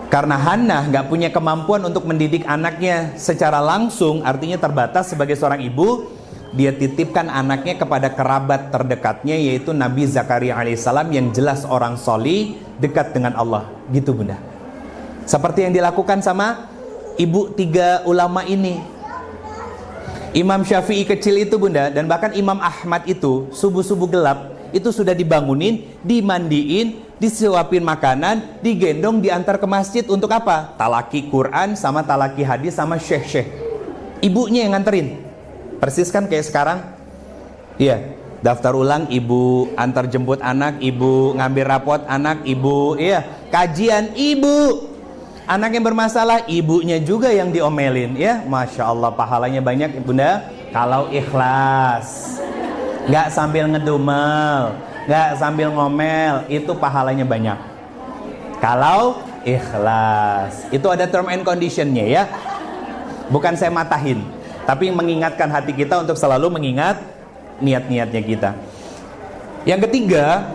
Karena Hannah nggak punya kemampuan untuk mendidik anaknya secara langsung, artinya terbatas sebagai seorang ibu, dia titipkan anaknya kepada kerabat terdekatnya, yaitu Nabi Zakaria alaihissalam yang jelas orang solih, dekat dengan Allah. Gitu bunda. Seperti yang dilakukan sama ibu tiga ulama ini. Imam Syafi'i kecil itu bunda, dan bahkan Imam Ahmad itu subuh-subuh gelap itu sudah dibangunin, dimandiin, disuapin makanan, digendong, diantar ke masjid untuk apa? Talaki Quran sama talaki hadis sama syekh-syekh. Ibunya yang nganterin. Persis kan kayak sekarang. Iya, daftar ulang ibu, antar jemput anak ibu, ngambil rapot anak ibu, iya, kajian ibu. Anak yang bermasalah ibunya juga yang diomelin, ya. Masya Allah, pahalanya banyak bunda. Kalau ikhlas, nggak sambil ngedumel, nggak sambil ngomel, itu pahalanya banyak. Kalau ikhlas, itu ada term and conditionnya ya. Bukan saya matahin, tapi mengingatkan hati kita untuk selalu mengingat niat-niatnya kita. Yang ketiga,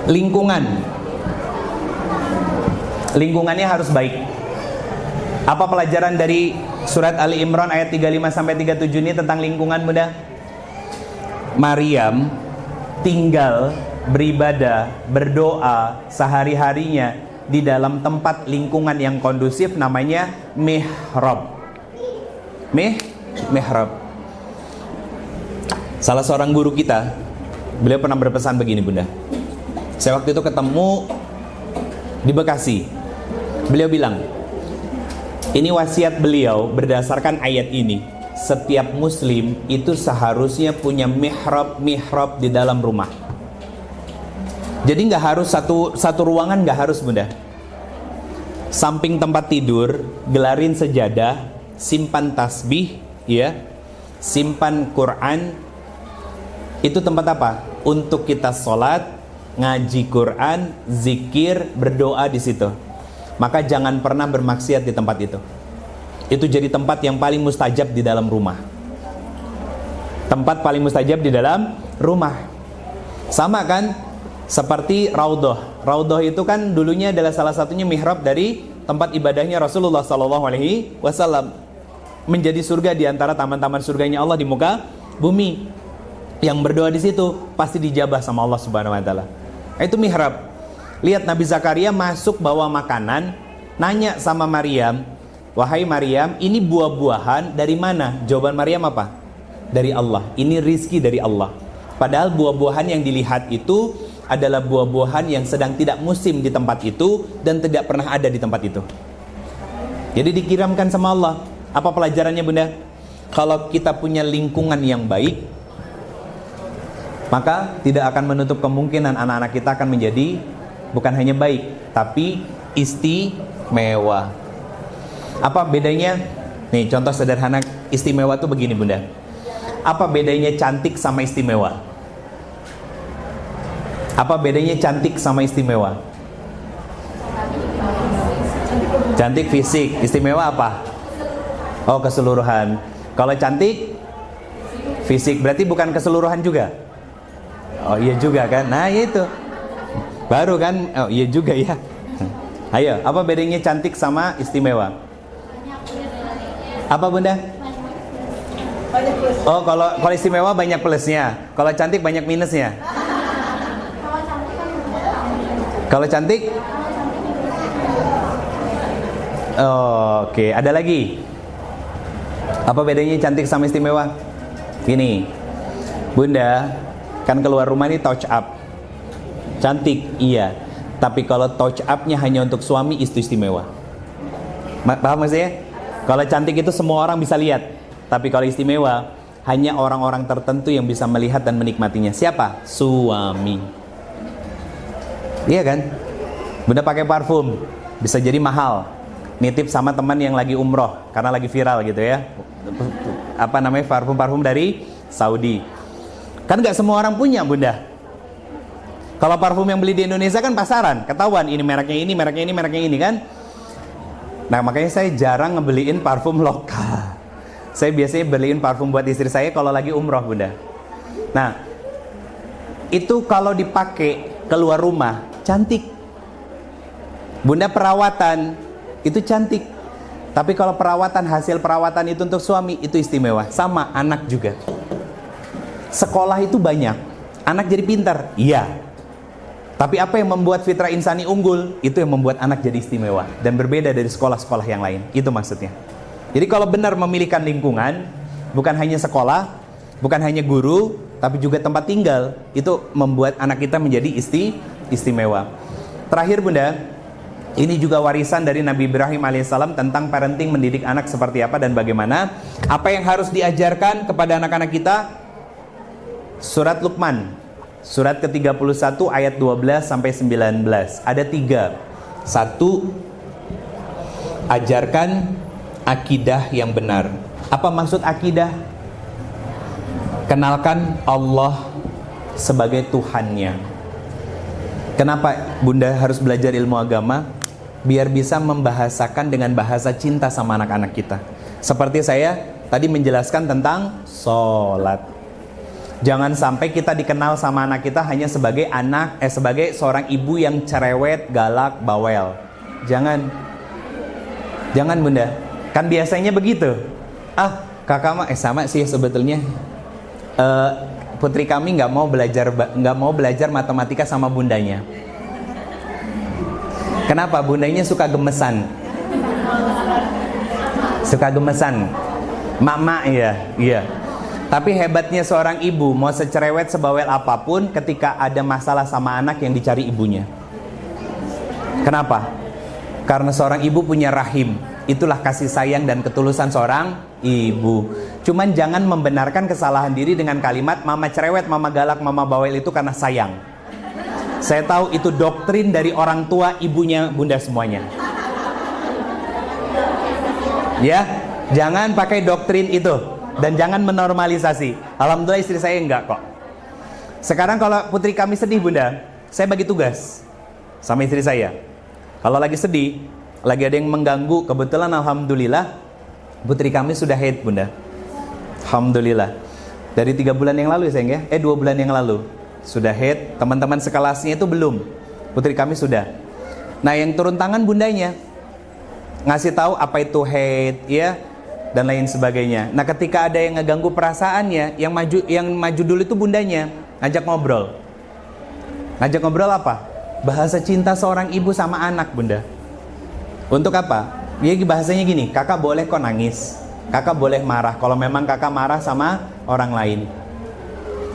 lingkungan. Lingkungannya harus baik. Apa pelajaran dari surat Ali Imran ayat 35 sampai 37 ini tentang lingkungan, Bunda? Maryam tinggal, beribadah, berdoa sehari-harinya di dalam tempat lingkungan yang kondusif, namanya mihrab. Mihrab. Salah seorang guru kita, beliau pernah berpesan begini, Bunda. Saya waktu itu ketemu di Bekasi. Beliau bilang, ini wasiat beliau berdasarkan ayat ini. Setiap muslim itu seharusnya punya mihrab di dalam rumah. Jadi nggak harus satu ruangan, nggak harus, Bunda. Samping tempat tidur, gelarin sejadah, simpan tasbih, ya, simpan Quran. Itu tempat apa? Untuk kita sholat, ngaji Quran, zikir, berdoa di situ. Maka jangan pernah bermaksiat di tempat itu. Itu jadi tempat yang paling mustajab di dalam rumah. Tempat paling mustajab di dalam rumah. Sama kan? Seperti raudhah. Raudhah itu kan dulunya adalah salah satunya mihrab dari tempat ibadahnya Rasulullah SAW. Menjadi surga di antara taman-taman surganya Allah di muka bumi. Yang berdoa di situ pasti dijabah sama Allah Subhanahu wa taala. Itu mihrab. Lihat Nabi Zakaria masuk bawa makanan, nanya sama Maryam, "Wahai Maryam, ini buah-buahan dari mana?" Jawaban Maryam apa? Dari Allah. Ini rizki dari Allah. Padahal buah-buahan yang dilihat itu adalah buah-buahan yang sedang tidak musim di tempat itu dan tidak pernah ada di tempat itu. Jadi dikirimkan sama Allah. Apa pelajarannya, Bunda? Kalau kita punya lingkungan yang baik, maka tidak akan menutup kemungkinan anak-anak kita akan menjadi bukan hanya baik, tapi istimewa. Apa bedanya? Nih contoh sederhana istimewa tuh begini, Bunda. Apa bedanya cantik sama istimewa? Apa bedanya cantik sama istimewa? Cantik fisik, istimewa apa? Oh, keseluruhan. Kalau cantik fisik berarti bukan keseluruhan juga? Oh iya juga kan? Nah itu baru kan? Oh iya juga ya. Ayo, apa bedanya cantik sama istimewa? Apa, Bunda? Oh, kalau istimewa banyak plusnya, kalau cantik banyak minusnya. Kalau cantik? Oh, oke, ada lagi. Apa bedanya cantik sama istimewa? Gini, Bunda, kan keluar rumah ini touch up. Cantik, iya. Tapi kalau touch upnya hanya untuk suami, itu istimewa. Paham maksudnya? Kalau cantik itu semua orang bisa lihat. Tapi kalau istimewa, hanya orang-orang tertentu yang bisa melihat dan menikmatinya. Siapa? Suami. Iya kan? Bunda pakai parfum, bisa jadi mahal. Nitip sama teman yang lagi umroh, karena lagi viral gitu ya. Apa namanya, parfum-parfum dari Saudi. Kan gak semua orang punya, Bunda. Kalau parfum yang beli di Indonesia kan pasaran, ketahuan ini mereknya ini, mereknya ini, mereknya ini kan. Nah makanya saya jarang ngebeliin parfum lokal. Saya biasanya beliin parfum buat istri saya kalau lagi umroh, Bunda. Nah, itu kalau dipakai keluar rumah, cantik. Bunda, perawatan itu cantik. Tapi kalau perawatan, hasil perawatan itu untuk suami, itu istimewa. Sama anak juga. Sekolah itu banyak, anak jadi pintar, iya. Tapi apa yang membuat fitrah insani unggul? Itu yang membuat anak jadi istimewa dan berbeda dari sekolah-sekolah yang lain. Itu maksudnya. Jadi kalau benar memilihkan lingkungan, bukan hanya sekolah, bukan hanya guru, tapi juga tempat tinggal, itu membuat anak kita menjadi istimewa. Terakhir, Bunda, ini juga warisan dari Nabi Ibrahim alaihissalam tentang parenting, mendidik anak seperti apa dan bagaimana. Apa yang harus diajarkan kepada anak-anak kita? Surat Luqman, surat ke-31 ayat 12 sampai 19. Ada 3. 1, ajarkan akidah yang benar. Apa maksud akidah? Kenalkan Allah sebagai Tuhannya. Kenapa Bunda harus belajar ilmu agama? Biar bisa membahasakan dengan bahasa cinta sama anak-anak kita. Seperti saya tadi menjelaskan tentang sholat. Jangan sampai kita dikenal sama anak kita hanya sebagai sebagai seorang ibu yang cerewet, galak, bawel. Jangan. Jangan bunda. Kan biasanya begitu. Kakak mah sama sih sebetulnya. Putri kami nggak mau belajar matematika sama bundanya. Kenapa? Bundanya suka gemesan. Suka gemesan. Mama iya. Tapi hebatnya seorang ibu, mau secerewet sebawel apapun, ketika ada masalah sama anak yang dicari ibunya. Kenapa? Karena seorang ibu punya rahim. Itulah kasih sayang dan ketulusan seorang ibu. Cuman jangan membenarkan kesalahan diri dengan kalimat mama cerewet, mama galak, mama bawel itu karena sayang. Saya tahu itu doktrin dari orang tua ibunya bunda semuanya. Ya, jangan pakai doktrin itu. Dan jangan menormalisasi. Alhamdulillah istri saya enggak kok. Sekarang kalau putri kami sedih bunda, saya bagi tugas sama istri saya. Kalau lagi sedih, lagi ada yang mengganggu, kebetulan alhamdulillah putri kami sudah haid bunda. Alhamdulillah. Dari 3 bulan yang lalu ya sayang ya, 2 bulan yang lalu sudah haid. Teman-teman sekelasnya itu belum. Putri kami sudah. Nah yang turun tangan bundanya, ngasih tahu apa itu haid ya, dan lain sebagainya. Nah ketika ada yang ngeganggu perasaannya, yang maju dulu itu bundanya, ngajak ngobrol. Ngajak ngobrol apa? Bahasa cinta seorang ibu sama anak bunda. Untuk apa? Ya bahasanya gini, kakak boleh kok nangis, kakak boleh marah kalau memang kakak marah sama orang lain.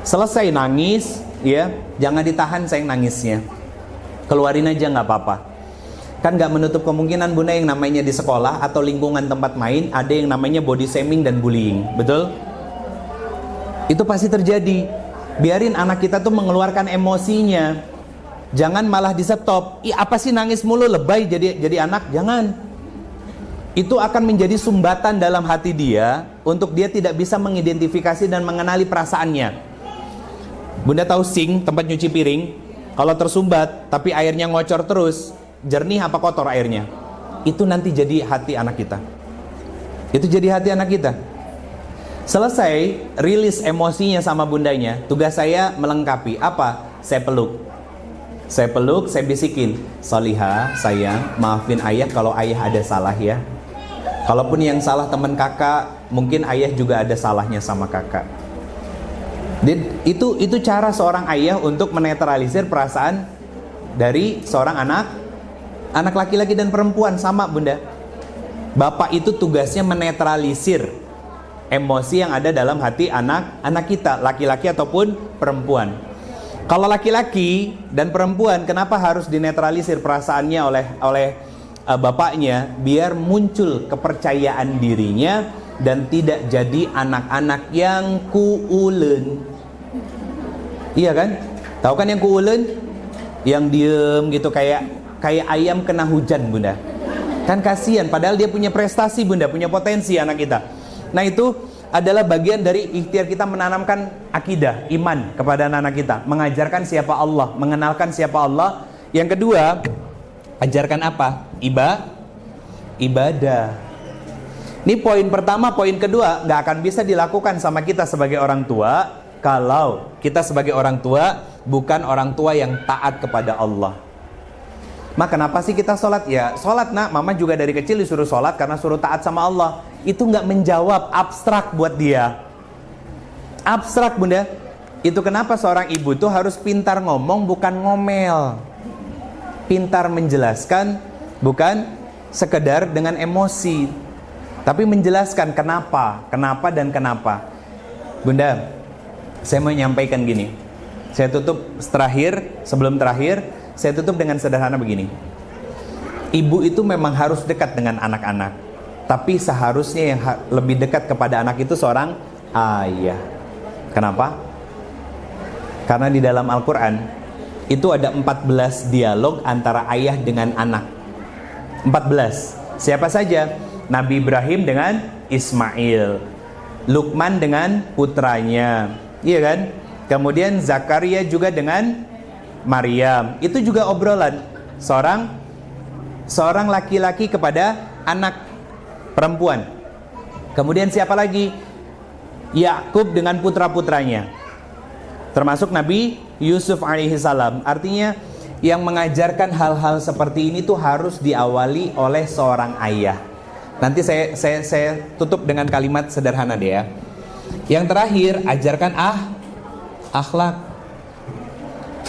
Selesai nangis, ya jangan ditahan sayang nangisnya, keluarin aja nggak apa-apa. Kan nggak menutup kemungkinan bunda yang namanya di sekolah atau lingkungan tempat main ada yang namanya body shaming dan bullying, betul? Itu pasti terjadi. Biarin anak kita tuh mengeluarkan emosinya, jangan malah di stop. Apa sih nangis mulu, lebay jadi anak? Jangan. Itu akan menjadi sumbatan dalam hati dia untuk dia tidak bisa mengidentifikasi dan mengenali perasaannya. Bunda tahu sink, tempat nyuci piring, kalau tersumbat tapi airnya ngocor terus, jernih apa kotor airnya, itu nanti jadi hati anak kita. Itu jadi hati anak kita. Selesai rilis emosinya sama bundanya, tugas saya melengkapi. Apa? Saya peluk, saya bisikin, Solihah sayang, maafin ayah kalau ayah ada salah ya. Kalaupun yang salah teman kakak, mungkin ayah juga ada salahnya sama kakak. Itu cara seorang ayah untuk menetralisir perasaan dari seorang anak laki-laki dan perempuan. Sama bunda, bapak itu tugasnya menetralisir emosi yang ada dalam hati anak kita, laki-laki ataupun perempuan. Kalau laki-laki dan perempuan, kenapa harus dinetralisir perasaannya oleh bapaknya? Biar muncul kepercayaan dirinya dan tidak jadi anak-anak yang kuulen. Iya kan? Tahu kan yang kuulen? Yang diem gitu, kayak ayam kena hujan bunda. Kan kasihan, padahal dia punya prestasi bunda, punya potensi anak kita. Nah itu adalah bagian dari ikhtiar kita menanamkan akidah, iman kepada anak kita, mengajarkan siapa Allah, mengenalkan siapa Allah. Yang kedua, ajarkan apa? Ibadah. Ini poin pertama. Poin kedua nggak akan bisa dilakukan sama kita sebagai orang tua kalau kita sebagai orang tua bukan orang tua yang taat kepada Allah. Kenapa sih kita sholat? Ya sholat nak, mama juga dari kecil disuruh sholat karena suruh taat sama Allah. Itu nggak menjawab, abstrak buat dia. Abstrak bunda. Itu kenapa seorang ibu tuh harus pintar ngomong bukan ngomel, pintar menjelaskan bukan sekedar dengan emosi, tapi menjelaskan kenapa dan kenapa. Bunda, saya mau nyampaikan gini. Saya tutup sebelum terakhir, saya tutup dengan sederhana begini. Ibu itu memang harus dekat dengan anak-anak, tapi seharusnya yang lebih dekat kepada anak itu seorang ayah. Kenapa? Karena di dalam Al-Quran itu ada 14 dialog antara ayah dengan anak. 14. Siapa saja? Nabi Ibrahim dengan Ismail, Luqman dengan putranya, iya kan? Kemudian Zakaria juga dengan Maryam. Itu juga obrolan seorang laki-laki kepada anak perempuan. Kemudian siapa lagi? Yakub dengan putra-putranya, termasuk Nabi Yusuf alaihissalam. Artinya yang mengajarkan hal-hal seperti ini tuh harus diawali oleh seorang ayah. Nanti saya tutup dengan kalimat sederhana deh ya. Yang terakhir, ajarkan akhlak.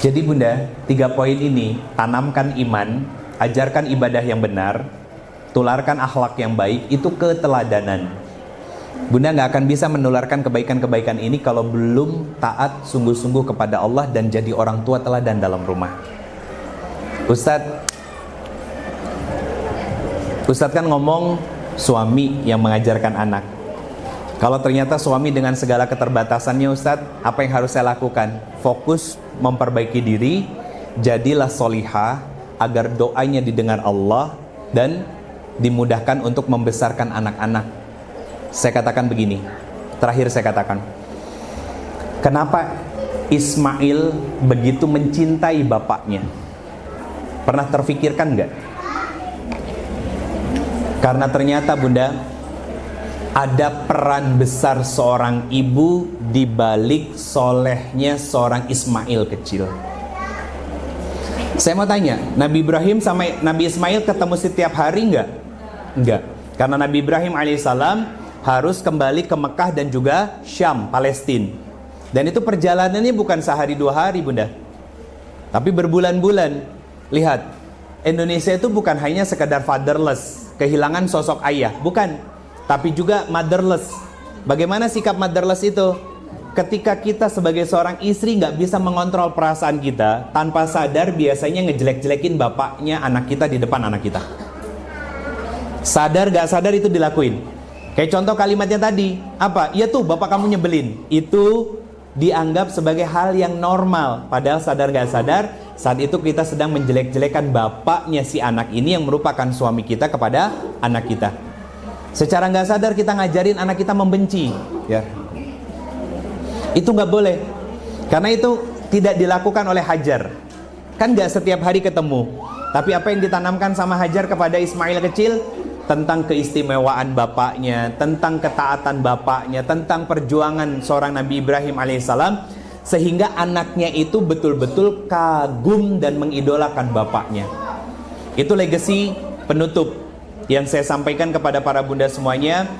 Jadi bunda, 3 poin ini, tanamkan iman, ajarkan ibadah yang benar, tularkan akhlak yang baik, itu keteladanan. Bunda nggak akan bisa menularkan kebaikan-kebaikan ini kalau belum taat sungguh-sungguh kepada Allah dan jadi orang tua teladan dalam rumah. Ustadz kan ngomong suami yang mengajarkan anak. Kalau ternyata suami dengan segala keterbatasannya, Ustadz, apa yang harus saya lakukan? Fokus memperbaiki diri, jadilah solihah agar doanya didengar Allah dan dimudahkan untuk membesarkan anak-anak. Saya katakan begini, terakhir saya katakan, kenapa Ismail begitu mencintai bapaknya? Pernah terfikirkan nggak? Karena ternyata bunda, ada peran besar seorang ibu di balik solehnya seorang Ismail kecil. Saya mau tanya, Nabi Ibrahim sama Nabi Ismail ketemu setiap hari nggak? Nggak. Karena Nabi Ibrahim alaihissalam harus kembali ke Mekah dan juga Syam, Palestina. Dan itu perjalanannya bukan sehari 2 hari bunda, tapi berbulan-bulan. Lihat, Indonesia itu bukan hanya sekadar fatherless, kehilangan sosok ayah, bukan, tapi juga motherless. Bagaimana sikap motherless itu? Ketika kita sebagai seorang istri nggak bisa mengontrol perasaan kita, tanpa sadar biasanya ngejelek-jelekin bapaknya anak kita di depan anak kita. Sadar gak sadar itu dilakuin. Kayak contoh kalimatnya tadi, apa? Iya tuh bapak kamu nyebelin. Itu dianggap sebagai hal yang normal. Padahal sadar gak sadar, saat itu kita sedang menjelek-jelekan bapaknya si anak ini yang merupakan suami kita kepada anak kita. Secara gak sadar kita ngajarin anak kita membenci, ya. Itu gak boleh. Karena itu tidak dilakukan oleh Hajar. Kan gak setiap hari ketemu. Tapi apa yang ditanamkan sama Hajar kepada Ismail kecil? Tentang keistimewaan bapaknya, tentang ketaatan bapaknya, tentang perjuangan seorang Nabi Ibrahim alaihissalam, sehingga anaknya itu betul-betul kagum dan mengidolakan bapaknya. Itu legacy penutup yang saya sampaikan kepada para bunda semuanya.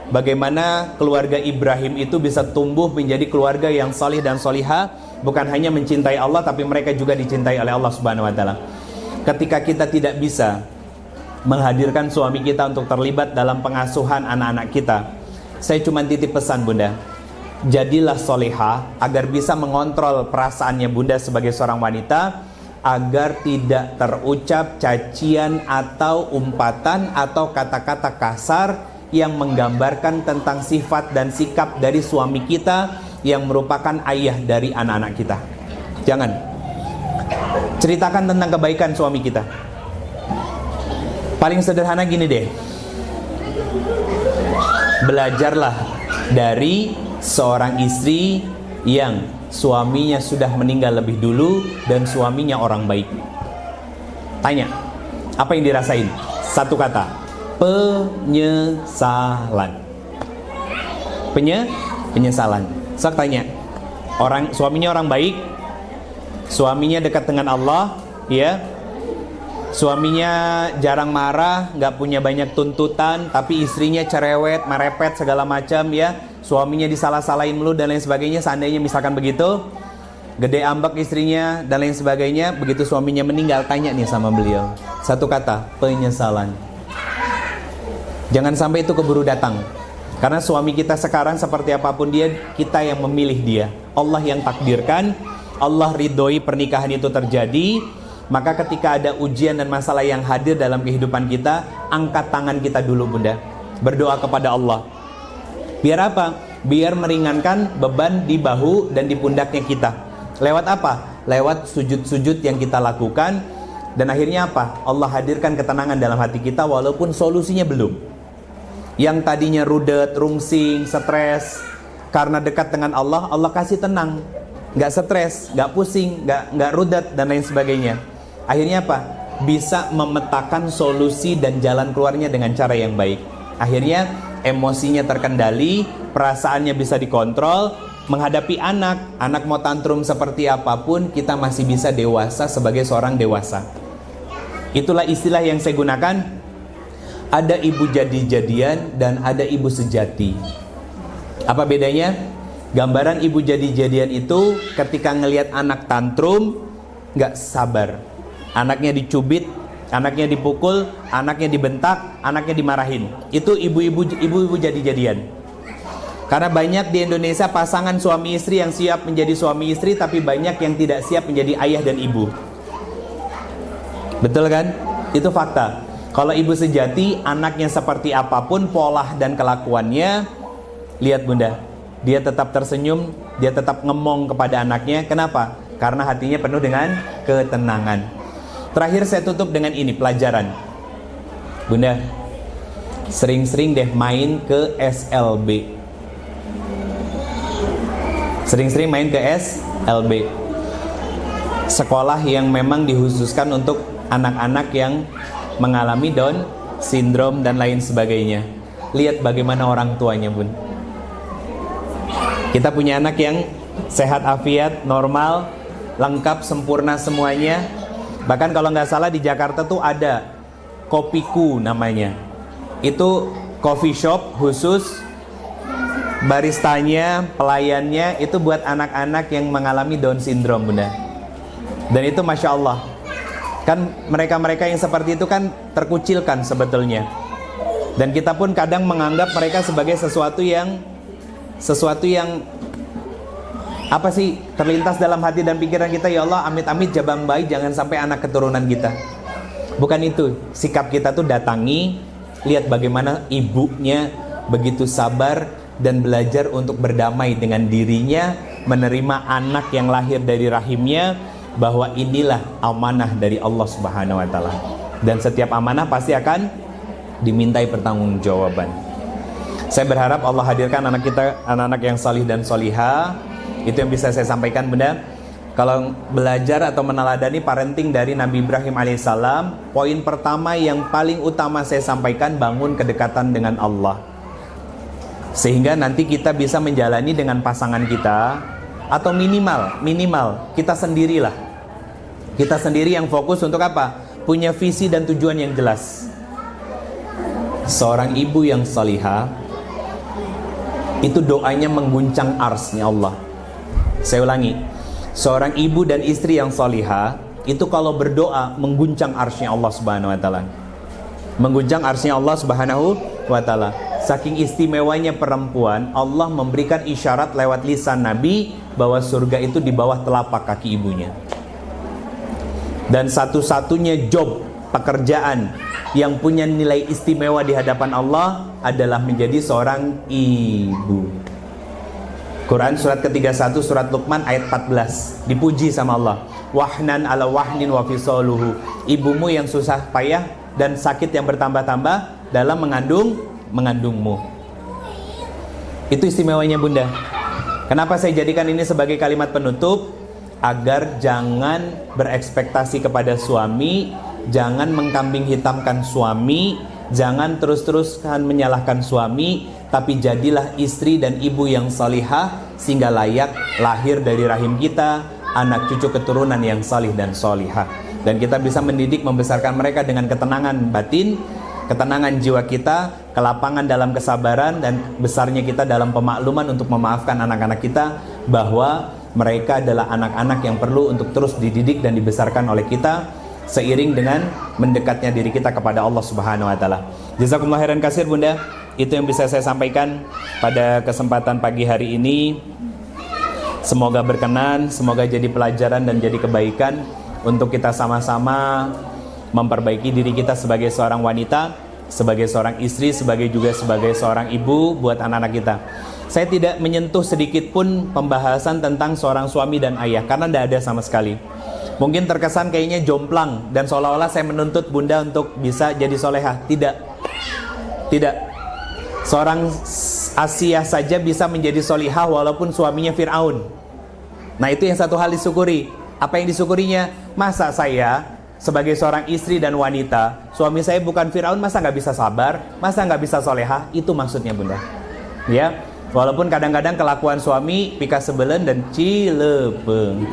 Bagaimana keluarga Ibrahim itu bisa tumbuh menjadi keluarga yang salih dan solihah, bukan hanya mencintai Allah, tapi mereka juga dicintai oleh Allah Subhanahu wa Ta'ala. Ketika kita tidak bisa menghadirkan suami kita untuk terlibat dalam pengasuhan anak-anak kita, saya cuma titip pesan bunda, jadilah solihah agar bisa mengontrol perasaannya bunda sebagai seorang wanita, agar tidak terucap cacian atau umpatan atau kata-kata kasar yang menggambarkan tentang sifat dan sikap dari suami kita yang merupakan ayah dari anak-anak kita. Jangan. Ceritakan tentang kebaikan suami kita. Paling sederhana gini deh, belajarlah dari seorang istri yang suaminya sudah meninggal lebih dulu dan suaminya orang baik. Tanya, apa yang dirasain? Satu kata, penyesalan. Penyesalan. Sok tanya, suaminya orang baik, suaminya dekat dengan Allah, ya. Suaminya jarang marah, nggak punya banyak tuntutan, tapi istrinya cerewet, merepet segala macam, ya. Suaminya disalah-salahin mulu dan lain sebagainya. Seandainya misalkan begitu, gede ambek istrinya dan lain sebagainya. Begitu suaminya meninggal, tanya nih sama beliau, satu kata, penyesalan. Jangan sampai itu keburu datang. Karena suami kita sekarang seperti apapun dia, kita yang memilih dia. Allah yang takdirkan, Allah ridhoi pernikahan itu terjadi. Maka ketika ada ujian dan masalah yang hadir dalam kehidupan kita, angkat tangan kita dulu bunda, berdoa kepada Allah. Biar apa? Biar meringankan beban di bahu dan di pundaknya kita. Lewat apa? Lewat sujud-sujud yang kita lakukan. Dan akhirnya apa? Allah hadirkan ketenangan dalam hati kita walaupun solusinya belum. Yang tadinya rudet, rungsing, stres, karena dekat dengan Allah, Allah kasih tenang. Gak stres, gak pusing, gak rudet dan lain sebagainya. Akhirnya apa? Bisa memetakan solusi dan jalan keluarnya dengan cara yang baik. Akhirnya emosinya terkendali, perasaannya bisa dikontrol, menghadapi anak mau tantrum seperti apapun, kita masih bisa dewasa sebagai seorang dewasa. Itulah istilah yang saya gunakan. Ada ibu jadi-jadian dan ada ibu sejati. Apa bedanya? Gambaran ibu jadi-jadian itu ketika ngelihat anak tantrum, nggak sabar. Anaknya dicubit, anaknya dipukul, anaknya dibentak, anaknya dimarahin. Itu ibu-ibu jadi-jadian. Karena banyak di Indonesia pasangan suami istri yang siap menjadi suami istri, tapi banyak yang tidak siap menjadi ayah dan ibu. Betul kan? Itu fakta. Kalau ibu sejati, anaknya seperti apapun pola dan kelakuannya, lihat bunda, dia tetap tersenyum, dia tetap ngemong kepada anaknya. Kenapa? Karena hatinya penuh dengan ketenangan. Terakhir saya tutup dengan ini, pelajaran. Bunda, sering-sering deh main ke SLB. Sering-sering main ke SLB, sekolah yang memang dikhususkan untuk anak-anak yang mengalami Down syndrome dan lain sebagainya. Lihat bagaimana orang tuanya bun. Kita punya anak yang sehat afiat, normal, lengkap, sempurna semuanya. Bahkan kalau nggak salah di Jakarta tuh ada Kopiku namanya. Itu coffee shop khusus, baristanya, pelayannya itu buat anak-anak yang mengalami Down syndrome bunda. Dan itu Masya Allah, kan mereka-mereka yang seperti itu kan terkucilkan sebetulnya. Dan kita pun kadang menganggap mereka sebagai sesuatu yang apa sih, terlintas dalam hati dan pikiran kita, ya Allah amit-amit jabang bayi jangan sampai anak keturunan kita. Bukan itu, sikap kita tuh datangi, lihat bagaimana ibunya begitu sabar dan belajar untuk berdamai dengan dirinya, menerima anak yang lahir dari rahimnya, bahwa inilah amanah dari Allah Subhanahu wa taala. Dan setiap amanah pasti akan dimintai pertanggungjawaban. Saya berharap Allah hadirkan anak kita, anak-anak yang salih dan solihah. Itu yang bisa saya sampaikan bunda. Kalau belajar atau meneladani parenting dari Nabi Ibrahim alaihissalam, poin pertama yang paling utama saya sampaikan, bangun kedekatan dengan Allah. Sehingga nanti kita bisa menjalani dengan pasangan kita, atau minimal kita sendirilah. Kita sendiri yang fokus untuk apa? Punya visi dan tujuan yang jelas. Seorang ibu yang salihah itu doanya mengguncang arsy-Nya Allah. Saya ulangi, seorang ibu dan istri yang salihah itu kalau berdoa mengguncang arsy-Nya Allah Subhanahu wa taala. Mengguncang arsy-Nya Allah Subhanahu wa taala. Saking istimewanya perempuan, Allah memberikan isyarat lewat lisan Nabi bahwa surga itu di bawah telapak kaki ibunya. Dan satu-satunya job, pekerjaan yang punya nilai istimewa di hadapan Allah adalah menjadi seorang ibu. Quran surat ke-31 surat Luqman ayat 14, dipuji sama Allah. Wahnan ala wahnin wa fisaluhu. Ibumu yang susah payah dan sakit yang bertambah-tambah dalam mengandungmu. Itu istimewanya bunda. Kenapa saya jadikan ini sebagai kalimat penutup? Agar jangan berekspektasi kepada suami, jangan mengkambing hitamkan suami, jangan terus-terusan menyalahkan suami, tapi jadilah istri dan ibu yang salihah sehingga layak lahir dari rahim kita anak cucu keturunan yang salih dan salihah. Dan kita bisa mendidik, membesarkan mereka dengan ketenangan batin, ketenangan jiwa kita, kelapangan dalam kesabaran, dan besarnya kita dalam pemakluman untuk memaafkan anak-anak kita, bahwa mereka adalah anak-anak yang perlu untuk terus dididik dan dibesarkan oleh kita seiring dengan mendekatnya diri kita kepada Allah Subhanahu wa taala. Jazakumullah khairan katsir bunda. Itu yang bisa saya sampaikan pada kesempatan pagi hari ini. Semoga berkenan, semoga jadi pelajaran dan jadi kebaikan untuk kita sama-sama memperbaiki diri kita sebagai seorang wanita, sebagai seorang istri, sebagai seorang ibu buat anak-anak kita. Saya tidak menyentuh sedikit pun pembahasan tentang seorang suami dan ayah, karena tidak ada sama sekali. Mungkin terkesan kayaknya jomplang dan seolah-olah saya menuntut bunda untuk bisa jadi solehah. Tidak. Seorang Asia saja bisa menjadi solihah walaupun suaminya Fir'aun. Nah itu yang satu hal disyukuri. Apa yang disyukurinya? Masa saya sebagai seorang istri dan wanita, suami saya bukan Fir'aun, masa nggak bisa sabar, masa nggak bisa solehah? Itu maksudnya bunda. Ya, Walaupun kadang-kadang kelakuan suami pika sebelen dan cilepeng.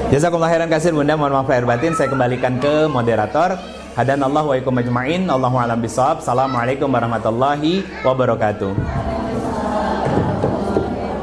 Jazakumullah khairan kasir Bunda, mohon maaf lahir batin. Saya kembalikan ke moderator. Hadanallahu wa ikum ajma'in. Allahu a'lam bishawab. Assalamualaikum warahmatullahi wabarakatuh.